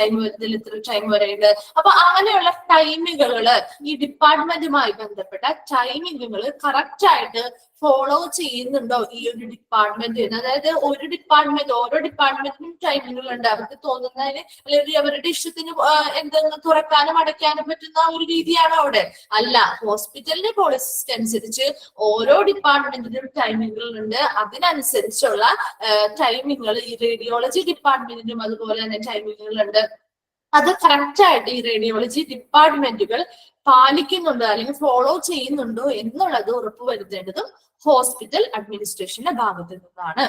ടൈം വരെ ഉണ്ട്. അപ്പൊ അങ്ങനെയുള്ള ടൈമിങ്ങുകള് ഈ ഡിപ്പാർട്ട്മെന്റുമായി ബന്ധപ്പെട്ട ടൈമിങ്ങുകൾ കറക്റ്റ് ആയിട്ട് ഫോളോ ചെയ്യുന്നുണ്ടോ ഈ ഒരു ഡിപ്പാർട്ട്മെന്റ്? അതായത് ഓരോ ഡിപ്പാർട്ട്മെന്റിനും ടൈമിങ്ങുകൾ ഉണ്ട്. അവർക്ക് തോന്നുന്നതിന് അല്ലെങ്കിൽ അവരുടെ ഇഷ്ടത്തിന് എന്തെങ്കിലും തുറക്കാനും അടയ്ക്കാനും പറ്റുന്ന ഒരു രീതിയാണ് അവിടെ. അല്ല, ഹോസ്പിറ്റലിന്റെ പോളിസിക്ക് അനുസരിച്ച് ഓരോ ഡിപ്പാർട്ട്മെന്റിനും ടൈമിങ്ങുകൾ ഉണ്ട്. അതിനനുസരിച്ചുള്ള ടൈമിങ്ങുകൾ ഈ റേഡിയോളജി ഡിപ്പാർട്ട്മെന്റിനും അതുപോലെ തന്നെ ടൈമിങ്ങുകൾ ഉണ്ട്. അത് കറക്റ്റ് ആയിട്ട് ഈ റേഡിയോളജി ഡിപ്പാർട്ട്മെന്റുകൾ പാലിക്കുന്നുണ്ടോ അല്ലെങ്കിൽ ഫോളോ ചെയ്യുന്നുണ്ടോ എന്നുള്ളത് ഉറപ്പുവരുത്തേണ്ടതും ഹോസ്പിറ്റൽ അഡ്മിനിസ്ട്രേഷന്റെ ഭാഗത്തു നിന്നാണ്.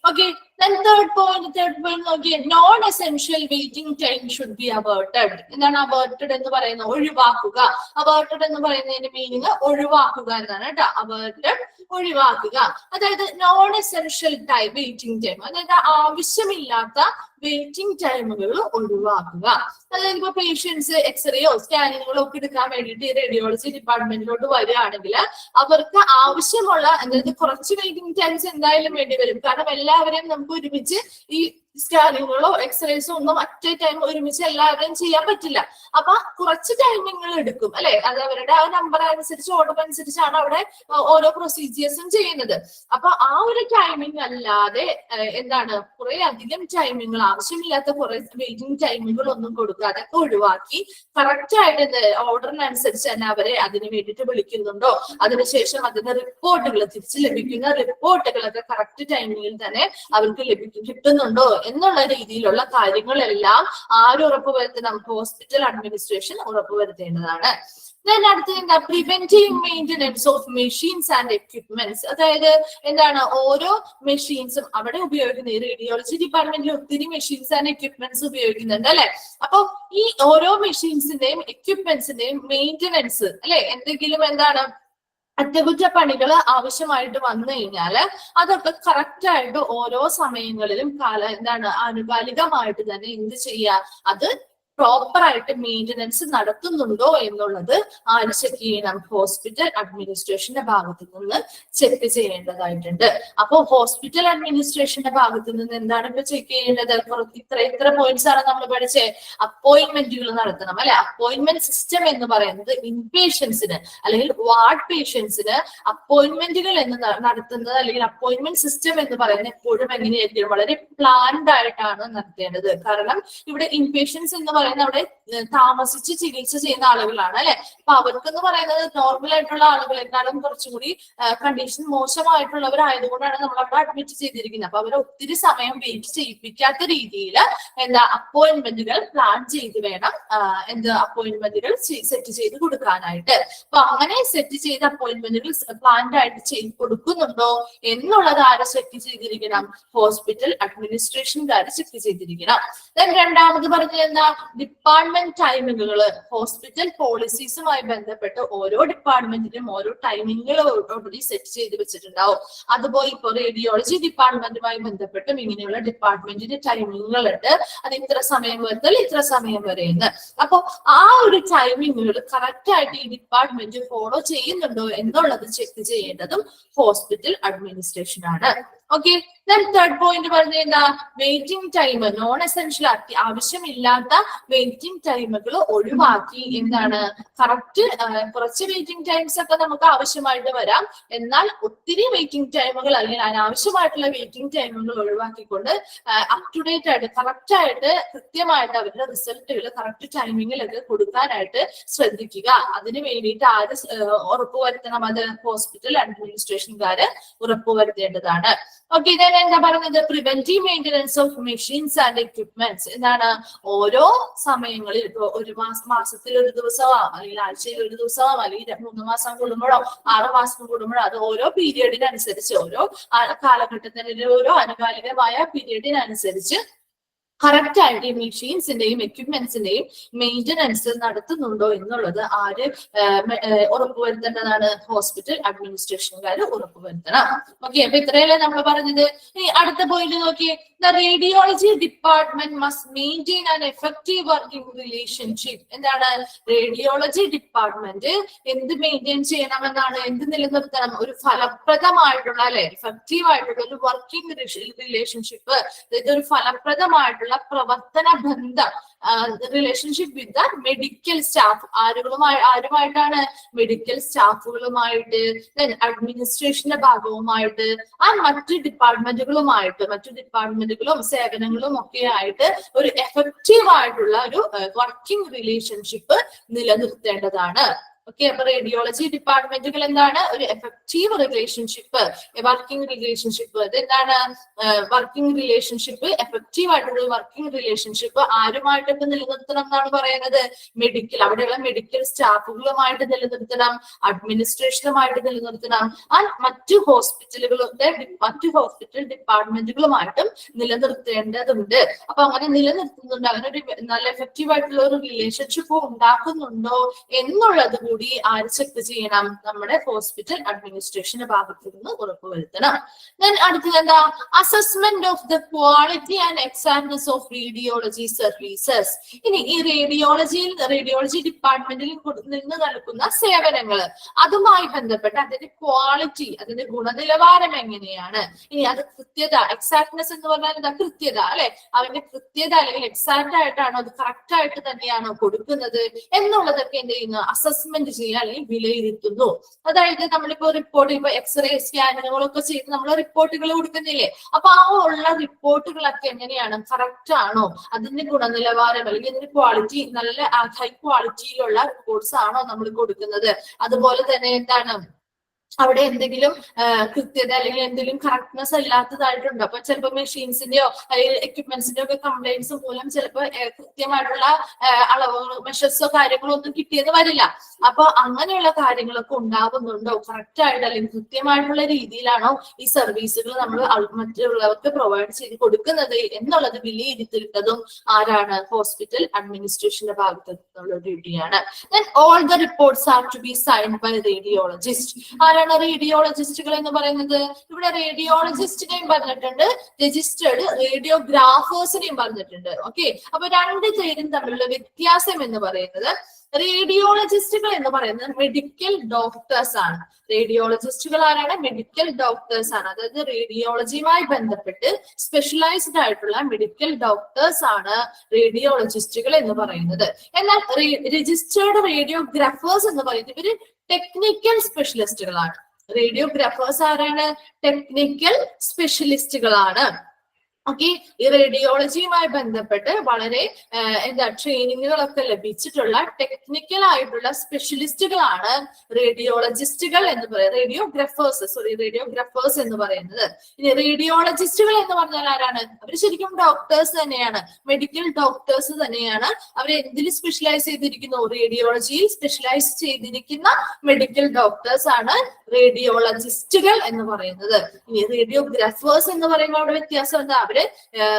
ഓക്കെ, തേർഡ് പോയിന്റ് നോക്കിയേ. Non essential waiting time should be averted. എന്താണ് അവേർട്ടഡ് എന്ന് പറയുന്നത്? ഒഴിവാക്കുക. അവേർട്ടഡ് എന്ന് പറയുന്നതിന്റെ മീനിങ് ഒഴിവാക്കുക എന്നാണ് കേട്ടോ. അവേർട്ടഡ് ഒഴിവാക്കുക. അതായത് നോൺ എസെൻഷ്യൽ വെയിറ്റിംഗ് ടൈം, അതായത് ആവശ്യമില്ലാത്ത വെയിറ്റിംഗ് ടൈമുകൾ ഒഴിവാക്കുക. അതായത് ഇപ്പൊ പേഷ്യൻസ് എക്സ്റേയോ സ്കാനിങ്ങുകളോ ഒക്കെ എടുക്കാൻ വേണ്ടിയിട്ട് റേഡിയോളജി ഡിപ്പാർട്ട്മെന്റിലോട്ട് വരികയാണെങ്കിൽ അവർക്ക് ആവശ്യമുള്ള അതായത് കുറച്ച് വെയിറ്റിംഗ് ടൈംസ് എന്തായാലും വേണ്ടി വരും. കാരണം എല്ലാവരെയും നമുക്ക് ഒരുമിച്ച് ഈ സ്കാനിങ്ങുകളോ എക്സ്റേസോ ഒന്നും അറ്റ് എ ടൈം ഒരുമിച്ച് എല്ലാവരെയും ചെയ്യാൻ പറ്റില്ല. അപ്പൊ കുറച്ച് ടൈമിങ്ങൾ എടുക്കും അല്ലെ. അത് അവരുടെ ആ നമ്പർ അനുസരിച്ച് ഓർഡർ അനുസരിച്ചാണ് അവിടെ ഓരോ പ്രൊസീജിയേഴ്സും ചെയ്യുന്നത്. അപ്പൊ ആ ഒരു ടൈമിംഗ് അല്ലാതെ എന്താണ് കുറെ അധികം ടൈമിങ്ങൾ, ആവശ്യമില്ലാത്ത കുറെ വെയിറ്റിംഗ് ടൈമുകൾ ഒന്നും കൊടുക്കാതെ ഒഴിവാക്കി കറക്റ്റ് ആയിട്ട് ഓർഡറിനനുസരിച്ച് തന്നെ അവരെ അതിന് വേണ്ടിയിട്ട് വിളിക്കുന്നുണ്ടോ, അതിനുശേഷം അതിന്റെ റിപ്പോർട്ടുകൾ തിരിച്ച് ലഭിക്കുന്ന റിപ്പോർട്ടുകളൊക്കെ കറക്റ്റ് ടൈമിങ്ങിൽ തന്നെ അവർക്ക് കിട്ടുന്നുണ്ടോ എന്നുള്ള രീതിയിലുള്ള കാര്യങ്ങളെല്ലാം ആര് ഉറപ്പുവരുത്തണം? Hospital administration ഉറപ്പുവരുത്തേണ്ടതാണ്. Then അടുത്തത് എന്താ, preventive maintenance of machines and equipments. അതായത് എന്താണ്, ഓരോ മെഷീൻസും അവിടെ ഉപയോഗിക്കുന്ന, ഈ റേഡിയോളജി ഡിപ്പാർട്ട്മെന്റിൽ ഒത്തിരി മെഷീൻസ് ആൻഡ് എക്യുപ്മെന്റ്സ് ഉപയോഗിക്കുന്നുണ്ട് അല്ലെ. അപ്പൊ ഈ ഓരോ മെഷീൻസിന്റെയും എക്യുപ്മെന്റ്സിന്റെയും മെയിൻ്റെനൻസ് അല്ലെ, എന്തെങ്കിലും എന്താണ് അറ്റകുറ്റപ്പണികൾ ആവശ്യമായിട്ട് വന്നു കഴിഞ്ഞാല് അതൊക്കെ കറക്റ്റ് ആയിട്ട് ഓരോ സമയങ്ങളിലും ആനുകാലികമായിട്ട് തന്നെ എന്ത് ചെയ്യുക, അത് പ്രോപ്പർ ആയിട്ട് മെയിൻ്റെനൻസ് നടത്തുന്നുണ്ടോ എന്നുള്ളത് ആര് ചെക്ക് ചെയ്യണം, ഹോസ്പിറ്റൽ അഡ്മിനിസ്ട്രേഷന്റെ ഭാഗത്തു നിന്ന് ചെക്ക് ചെയ്യേണ്ടതായിട്ടുണ്ട്. അപ്പൊ ഹോസ്പിറ്റൽ അഡ്മിനിസ്ട്രേഷന്റെ ഭാഗത്തു നിന്ന് എന്താണ് ഇപ്പൊ ചെക്ക് ചെയ്യേണ്ടത്, ഇത്ര പോയിന്റ്സ് ആണ് നമ്മൾ പഠിച്ചേ. അപ്പോയിന്റ്മെന്റുകൾ നടത്തണം അല്ലെ. അപ്പോയിന്റ്മെന്റ് സിസ്റ്റം എന്ന് പറയുന്നത് ഇൻപേഷ്യൻസിന് അല്ലെങ്കിൽ വാർഡ് പേഷ്യൻസിന് അപ്പോയിന്റ്മെന്റുകൾ എന്ന് നടത്തുന്നത്, അല്ലെങ്കിൽ അപ്പോയിന്റ്മെന്റ് സിസ്റ്റം എന്ന് പറയുന്നത് എപ്പോഴും എങ്ങനെയായിരിക്കും, വളരെ പ്ലാൻഡ് ആയിട്ടാണ് നടത്തേണ്ടത്. കാരണം ഇവിടെ ഇൻപേഷ്യൻസ് എന്ന് പറയുന്നത് അവിടെ താമസിച്ച് ചികിത്സ ചെയ്യുന്ന ആളുകളാണ് അല്ലെ. അപ്പൊ അവർക്കെന്ന് പറയുന്നത് നോർമൽ ആയിട്ടുള്ള ആളുകളെക്കാളും കുറച്ചുകൂടി കണ്ടീഷൻ മോശമായിട്ടുള്ളവരായതുകൊണ്ടാണ് നമ്മൾ അവിടെ അഡ്മിറ്റ് ചെയ്തിരിക്കുന്നത്. അപ്പൊ അവരെ ഒത്തിരി സമയം വെയിറ്റ് ചെയ്യിപ്പിക്കാത്ത രീതിയിൽ അപ്പോയിന്റ്മെന്റുകൾ പ്ലാൻ ചെയ്ത് വേണം അപ്പോയിന്റ്മെന്റുകൾ സെറ്റ് ചെയ്ത് കൊടുക്കാനായിട്ട്. അപ്പൊ അങ്ങനെ സെറ്റ് ചെയ്ത അപ്പോയിന്റ്മെന്റുകൾ പ്ലാൻഡ് ആയിട്ട് ചെയ്ത് കൊടുക്കുന്നുണ്ടോ എന്നുള്ളത് ആരെ ചെക്ക് ചെയ്തിരിക്കണം, ഹോസ്പിറ്റൽ അഡ്മിനിസ്ട്രേഷൻകാർ ചെക്ക് ചെയ്തിരിക്കണം. രണ്ടാമത് പറഞ്ഞത് എന്താ, ഡിപ്പാർട്ട്മെന്റ് ടൈമിങ്ങുകൾ. ഹോസ്പിറ്റൽ പോളിസീസുമായി ബന്ധപ്പെട്ട് ഓരോ ഡിപ്പാർട്ട്മെന്റിനും ഓരോ ടൈമിങ്ങുകൾ ഓൾറെഡി സെറ്റ് ചെയ്ത് വെച്ചിട്ടുണ്ടാവും. അതുപോലെ ഇപ്പൊ റേഡിയോളജി ഡിപ്പാർട്ട്മെന്റുമായി ബന്ധപ്പെട്ടും ഇങ്ങനെയുള്ള ഡിപ്പാർട്ട്മെന്റിന്റെ ടൈമിങ്ങുകൾ ഉണ്ട്. അത് ഇത്ര സമയം മുതൽ ഇത്ര സമയം വരെ എന്ന്. അപ്പൊ ആ ഒരു ടൈമിങ്ങുകൾ കറക്റ്റ് ആയിട്ട് ഈ ഡിപ്പാർട്ട്മെന്റ് ഫോളോ ചെയ്യുന്നുണ്ടോ എന്നുള്ളത് ചെക്ക് ചെയ്യേണ്ടതും ഹോസ്പിറ്റൽ അഡ്മിനിസ്ട്രേഷൻ ആണ്. ഓക്കെ. തേർഡ് പോയിന്റ് പറഞ്ഞ എന്താ, വെയിറ്റിംഗ് ടൈം, നോൺ എസെൻഷ്യൽ ആവശ്യമില്ലാത്ത വെയിറ്റിംഗ് ടൈമുകൾ ഒഴിവാക്കി എന്താണ് കറക്റ്റ്. കുറച്ച് വെയിറ്റിംഗ് ടൈംസ് ഒക്കെ നമുക്ക് ആവശ്യമായിട്ട് വരാം, എന്നാൽ ഒത്തിരി വെയിറ്റിംഗ് ടൈമുകൾ അല്ലെങ്കിൽ അനാവശ്യമായിട്ടുള്ള വെയിറ്റിംഗ് ടൈമുകൾ ഒഴിവാക്കിക്കൊണ്ട് അപ് ടു ഡേറ്റ് ആയിട്ട് കറക്റ്റ് ആയിട്ട് കൃത്യമായിട്ട് അവരുടെ റിസൾട്ടുകൾ കറക്റ്റ് ടൈമിങ്ങിലൊക്കെ കൊടുക്കാനായിട്ട് ശ്രദ്ധിക്കുക. അതിന് വേണ്ടിയിട്ട് ആര് ഉറപ്പുവരുത്തണം, അത് ഹോസ്പിറ്റൽ അഡ്മിനിസ്ട്രേഷൻകാര് ഉറപ്പുവരുത്തേണ്ടതാണ്. ഓക്കെ. എന്താ പറയുന്നത്, preventive maintenance of machines and equipments. എന്താണ്, ഓരോ സമയങ്ങളിൽ ഇപ്പൊ ഒരു മാസത്തിൽ ഒരു ദിവസമോ അല്ലെങ്കിൽ ആഴ്ചയിൽ ഒരു ദിവസമോ അല്ലെങ്കിൽ 3 മാസം കൂടുമ്പോഴോ 6 മാസം കൂടുമ്പോഴോ അത് ഓരോ പീരിയഡിനനുസരിച്ച്, ഓരോ കാലഘട്ടത്തിന്റെ ഓരോ ആനുകാലികമായ പീരിയഡിനനുസരിച്ച് കറക്റ്റ് ആയിട്ട് ഈ മെഷീൻസിന്റെയും എക്യുപ്മെന്റ്സിന്റെയും മെയിൻ്റെനൻസ് നടത്തുന്നുണ്ടോ എന്നുള്ളത് ആര് ഉറപ്പുവരുത്തേണ്ടതാണ്, ഹോസ്പിറ്റൽ അഡ്മിനിസ്ട്രേഷൻകാർ ഉറപ്പുവരുത്തണം. ഓക്കെ. അപ്പൊ ഇത്രയല്ലേ നമ്മൾ പറഞ്ഞത്. ഇനി അടുത്ത പോയിന്റ് നോക്കിയേ, the radiology department must maintain an effective working relationship. എന്താണ്, റേഡിയോളജി ഡിപ്പാർട്ട്മെന്റ് എന്ത് മെയിൻറ്റെയിൻ ചെയ്യണമെന്നാണ്, എന്ത് നിലനിർത്തണം, ഒരു ഫലപ്രദമായിട്ടുള്ള അല്ലെ എഫക്റ്റീവ് ആയിട്ടുള്ള ഒരു വർക്കിംഗ് റിലേഷൻഷിപ്പ്, ഇതൊരു ഫലപ്രദമായിട്ടുള്ള പ്രവർത്തന ബന്ധം, relationship with the medical staff. ആരുമായിട്ടാണ്, മെഡിക്കൽ സ്റ്റാഫുകളുമായിട്ട്, അഡ്മിനിസ്ട്രേഷന്റെ ഭാഗവുമായിട്ട്, മറ്റു ഡിപ്പാർട്ട്മെന്റുകളും സേവനങ്ങളും ഒക്കെ ആയിട്ട് ഒരു എഫക്റ്റീവ് ആയിട്ടുള്ള ഒരു വർക്കിംഗ് റിലേഷൻഷിപ്പ് നിലനിർത്തേണ്ടതാണ്. ഓക്കെ. അപ്പൊ റേഡിയോളജി ഡിപ്പാർട്ട്മെന്റുകൾ എന്താണ്, ഒരു എഫക്റ്റീവ് റിലേഷൻഷിപ്പ്, വർക്കിംഗ് റിലേഷൻഷിപ്പ്. അതെന്താണ്, വർക്കിംഗ് റിലേഷൻഷിപ്പ്, എഫക്റ്റീവ് ആയിട്ടുള്ള വർക്കിംഗ് റിലേഷൻഷിപ്പ് ആരുമായിട്ടൊക്കെ നിലനിർത്തണം എന്നാണ് പറയുന്നത്, അവിടെയുള്ള മെഡിക്കൽ സ്റ്റാഫുകളുമായിട്ട് നിലനിർത്തണം, അഡ്മിനിസ്ട്രേഷനുമായിട്ട് നിലനിർത്തണം, മറ്റു ഹോസ്പിറ്റൽ ഡിപ്പാർട്ട്മെന്റുകളുമായിട്ടും നിലനിർത്തേണ്ടതുണ്ട്. അപ്പൊ അങ്ങനെ നിലനിർത്തുന്നുണ്ട്, അങ്ങനെ ഒരു നല്ല എഫക്റ്റീവ് ആയിട്ടുള്ള ഒരു റിലേഷൻഷിപ്പ് ഉണ്ടാക്കുന്നുണ്ടോ എന്നുള്ളത് കൂടി ആര് ചെക്ക് ചെയ്യണം, നമ്മുടെ ഹോസ്പിറ്റൽ അഡ്മിനിസ്ട്രേഷന്റെ ഭാഗത്തു നിന്ന് ഉറപ്പുവരുത്തണം. അടുത്തത് എന്താ, assessment of the quality and exactness of radiology services. ഇനി ഈ റേഡിയോളജി ഡിപ്പാർട്ട്മെന്റിൽ നിന്ന് നൽകുന്ന സേവനങ്ങൾ, അതുമായി ബന്ധപ്പെട്ട് അതിന്റെ ക്വാളിറ്റി, അതിന്റെ ഗുണനിലവാരം എങ്ങനെയാണ്, ഇനി അത് കൃത്യത, എക്സാക്ട്നെസ് എന്ന് പറഞ്ഞാൽ എന്താ, കൃത്യത അല്ലെ, അതിന്റെ കൃത്യത അല്ലെങ്കിൽ എക്സാക്ട് ആയിട്ടാണോ, അത് കറക്റ്റ് ആയിട്ട് തന്നെയാണോ കൊടുക്കുന്നത് എന്നുള്ളതൊക്കെ എന്ത് ചെയ്യുന്നു, അസസ്മെന്റ് ചെയ്യുക അല്ലെങ്കിൽ വിലയിരുത്തുന്നു. അതായത് നമ്മളിപ്പോ റിപ്പോർട്ട്, ഇപ്പൊ എക്സ്റേ സ്കാനുകളൊക്കെ ചെയ്ത് നമ്മൾ റിപ്പോർട്ടുകൾ കൊടുക്കുന്നില്ലേ, അപ്പൊ ആ ഉള്ള റിപ്പോർട്ടുകളൊക്കെ എങ്ങനെയാണ്, കറക്റ്റ് ആണോ, അതിന്റെ ഗുണനിലവാരം അല്ലെങ്കിൽ അതിന്റെ ക്വാളിറ്റി, നല്ല ഹൈ ക്വാളിറ്റിയിലുള്ള റിപ്പോർട്ട്സ് ആണോ നമ്മൾ കൊടുക്കുന്നത്. അതുപോലെ തന്നെ എന്താണ്, അവിടെ എന്തെങ്കിലും കൃത്യത അല്ലെങ്കിൽ എന്തെങ്കിലും കറക്റ്റ്നെസ് ഇല്ലാത്തതായിട്ടുണ്ടോ. അപ്പൊ ചിലപ്പോൾ മെഷീൻസിന്റെയോ അല്ലെങ്കിൽ എക്യുപ്മെന്റ്സിന്റെയോ ഒക്കെ കംപ്ലൈന്റ്സ് മൂലം ചിലപ്പോൾ കൃത്യമായിട്ടുള്ള അളവുകൾ, മെഷേഴ്സോ കാര്യങ്ങളോ ഒന്നും കിട്ടിയെന്ന് വരില്ല. അപ്പൊ അങ്ങനെയുള്ള കാര്യങ്ങളൊക്കെ ഉണ്ടാവുന്നുണ്ടോ, കറക്റ്റ് ആയിട്ട് അല്ലെങ്കിൽ കൃത്യമായിട്ടുള്ള രീതിയിലാണോ ഈ സർവീസുകൾ നമ്മൾ മറ്റുള്ളവർക്ക് പ്രൊവൈഡ് ചെയ്ത് കൊടുക്കുന്നത് എന്നുള്ളത് വിലയിരുത്തേണ്ടതും ആരാണ്? ഹോസ്പിറ്റൽ അഡ്മിനിസ്ട്രേഷന്റെ ഭാഗത്ത് നിന്നുള്ള ഡ്യൂട്ടിയാണ്. Then all the reports are to be signed by radiologist. ആരാണ് റേഡിയോളജിസ്റ്റുകൾ എന്ന് പറയുന്നത്? ഇവിടെ റേഡിയോളജിസ്റ്റിനെയും പറഞ്ഞിട്ടുണ്ട്, രജിസ്റ്റേർഡ് റേഡിയോഗ്രാഫേഴ്സിനെയും പറഞ്ഞിട്ടുണ്ട്. ഓക്കെ, അപ്പൊ രണ്ട് പേരും തമ്മിലുള്ള വ്യത്യാസം എന്ന് പറയുന്നത്, റേഡിയോളജിസ്റ്റുകൾ എന്ന് പറയുന്നത് മെഡിക്കൽ ഡോക്ടേഴ്സ് ആണ്. റേഡിയോളജിസ്റ്റുകൾ ആരാണ്? മെഡിക്കൽ ഡോക്ടേഴ്സ് ആണ്. അതായത് റേഡിയോളജിയുമായി ബന്ധപ്പെട്ട് സ്പെഷ്യലൈസ്ഡ് ആയിട്ടുള്ള മെഡിക്കൽ ഡോക്ടേഴ്സ് ആണ് റേഡിയോളജിസ്റ്റുകൾ എന്ന് പറയുന്നത്. എന്നാൽ രജിസ്റ്റേർഡ് റേഡിയോഗ്രാഫേഴ്സ് എന്ന് പറയുന്നത് ഇവര് ടെക്നിക്കൽ സ്പെഷ്യലിസ്റ്റുകളാണ്. റേഡിയോഗ്രാഫേഴ്സ് ആരാണ്? ടെക്നിക്കൽ സ്പെഷ്യലിസ്റ്റുകളാണ്. ഓക്കെ, ഈ റേഡിയോളജിയുമായി ബന്ധപ്പെട്ട് വളരെ ട്രെയിനിങ്ങുകളൊക്കെ ലഭിച്ചിട്ടുള്ള ടെക്നിക്കൽ ആയിട്ടുള്ള സ്പെഷ്യലിസ്റ്റുകളാണ് റേഡിയോളജിസ്റ്റുകൾ എന്ന് പറയുന്നത്. റേഡിയോഗ്രാഫേഴ്സ് എന്ന് പറയുന്നത്. ഇനി റേഡിയോളജിസ്റ്റുകൾ എന്ന് പറഞ്ഞാൽ ആരാണ്? അവർ ശരിക്കും ഡോക്ടേഴ്സ് തന്നെയാണ്, മെഡിക്കൽ ഡോക്ടേഴ്സ് തന്നെയാണ്. അവർ എന്തിൽ സ്പെഷ്യലൈസ് ചെയ്തിരിക്കുന്നു? റേഡിയോളജിയിൽ സ്പെഷ്യലൈസ് ചെയ്തിരിക്കുന്ന മെഡിക്കൽ ഡോക്ടേഴ്സ് ആണ് റേഡിയോളജിസ്റ്റുകൾ എന്ന് പറയുന്നത്. ഇനി റേഡിയോഗ്രാഫേഴ്സ് എന്ന് പറയുമ്പോൾ അവിടെ വ്യത്യാസം എന്താ? അവര്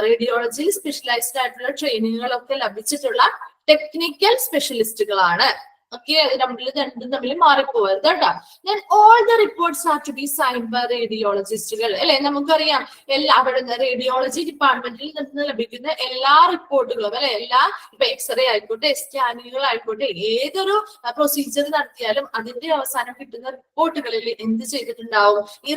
റേഡിയോളജിയിൽ സ്പെഷ്യലൈസ്ഡ് ആയിട്ടുള്ള ട്രെയിനിങ്ങുകളൊക്കെ ലഭിച്ചിട്ടുള്ള ടെക്നിക്കൽ സ്പെഷ്യലിസ്റ്റുകളാണ്. ഓക്കെ, രണ്ടും തമ്മിൽ മാറിപ്പോവരുത് കേട്ടോ. Then all the reports are to be signed by റേഡിയോളജിസ്റ്റുകൾ അല്ലെ? നമുക്കറിയാം അവിടെ റേഡിയോളജി ഡിപ്പാർട്ട്മെന്റിൽ നിന്ന് ലഭിക്കുന്ന എല്ലാ റിപ്പോർട്ടുകളും അല്ലെ, ഇപ്പൊ എക്സ്റേ ആയിക്കോട്ടെ, സ്കാനിങ്ങുകൾ ആയിക്കോട്ടെ, ഏതൊരു പ്രൊസീജിയർ നടത്തിയാലും അതിന്റെ അവസാനം കിട്ടുന്ന റിപ്പോർട്ടുകളിൽ എന്ത് ചെയ്തിട്ടുണ്ടാവും? ഈ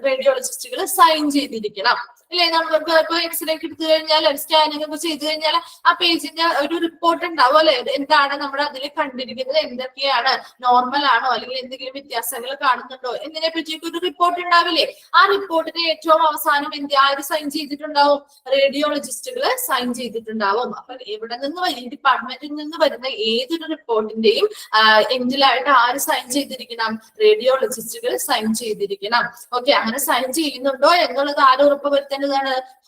റേഡിയോളജിസ്റ്റുകൾ സൈൻ ചെയ്തിരിക്കണം അല്ലെ? നമ്മൾക്ക് ഇപ്പൊ എക്സ്റേ ഒക്കെ എടുത്തു കഴിഞ്ഞാൽ, സ്കാനിങ് ഒക്കെ ചെയ്തു കഴിഞ്ഞാൽ ആ പേജിന്റെ ഒരു റിപ്പോർട്ട് ഉണ്ടാവും അല്ലെ? എന്താണ് നമ്മൾ അതിൽ കണ്ടിരിക്കുന്നത്, എന്തൊക്കെയാണ്, നോർമൽ ആണോ അല്ലെങ്കിൽ എന്തെങ്കിലും വ്യത്യാസങ്ങൾ കാണുന്നുണ്ടോ എന്നതിനെ പറ്റിയൊക്കെ ഒരു റിപ്പോർട്ട് ഉണ്ടാവില്ലേ? ആ റിപ്പോർട്ടിന് ഏറ്റവും അവസാനം ആര് സൈൻ ചെയ്തിട്ടുണ്ടാവും? റേഡിയോളജിസ്റ്റുകൾ സൈൻ ചെയ്തിട്ടുണ്ടാവും. അപ്പൊ ഇവിടെ നിന്ന് ഈ ഡിപ്പാർട്ട്മെന്റിൽ നിന്ന് വരുന്ന ഏതൊരു റിപ്പോർട്ടിന്റെയും എൻഡിലായിട്ട് ആര് സൈൻ ചെയ്തിരിക്കണം? റേഡിയോളജിസ്റ്റുകൾ സൈൻ ചെയ്തിരിക്കണം. ഓക്കെ, അങ്ങനെ സൈൻ ചെയ്യുന്നുണ്ടോ എന്നുള്ളത് ആര് ഉറപ്പുവരുത്തേണ്ടതാണ്?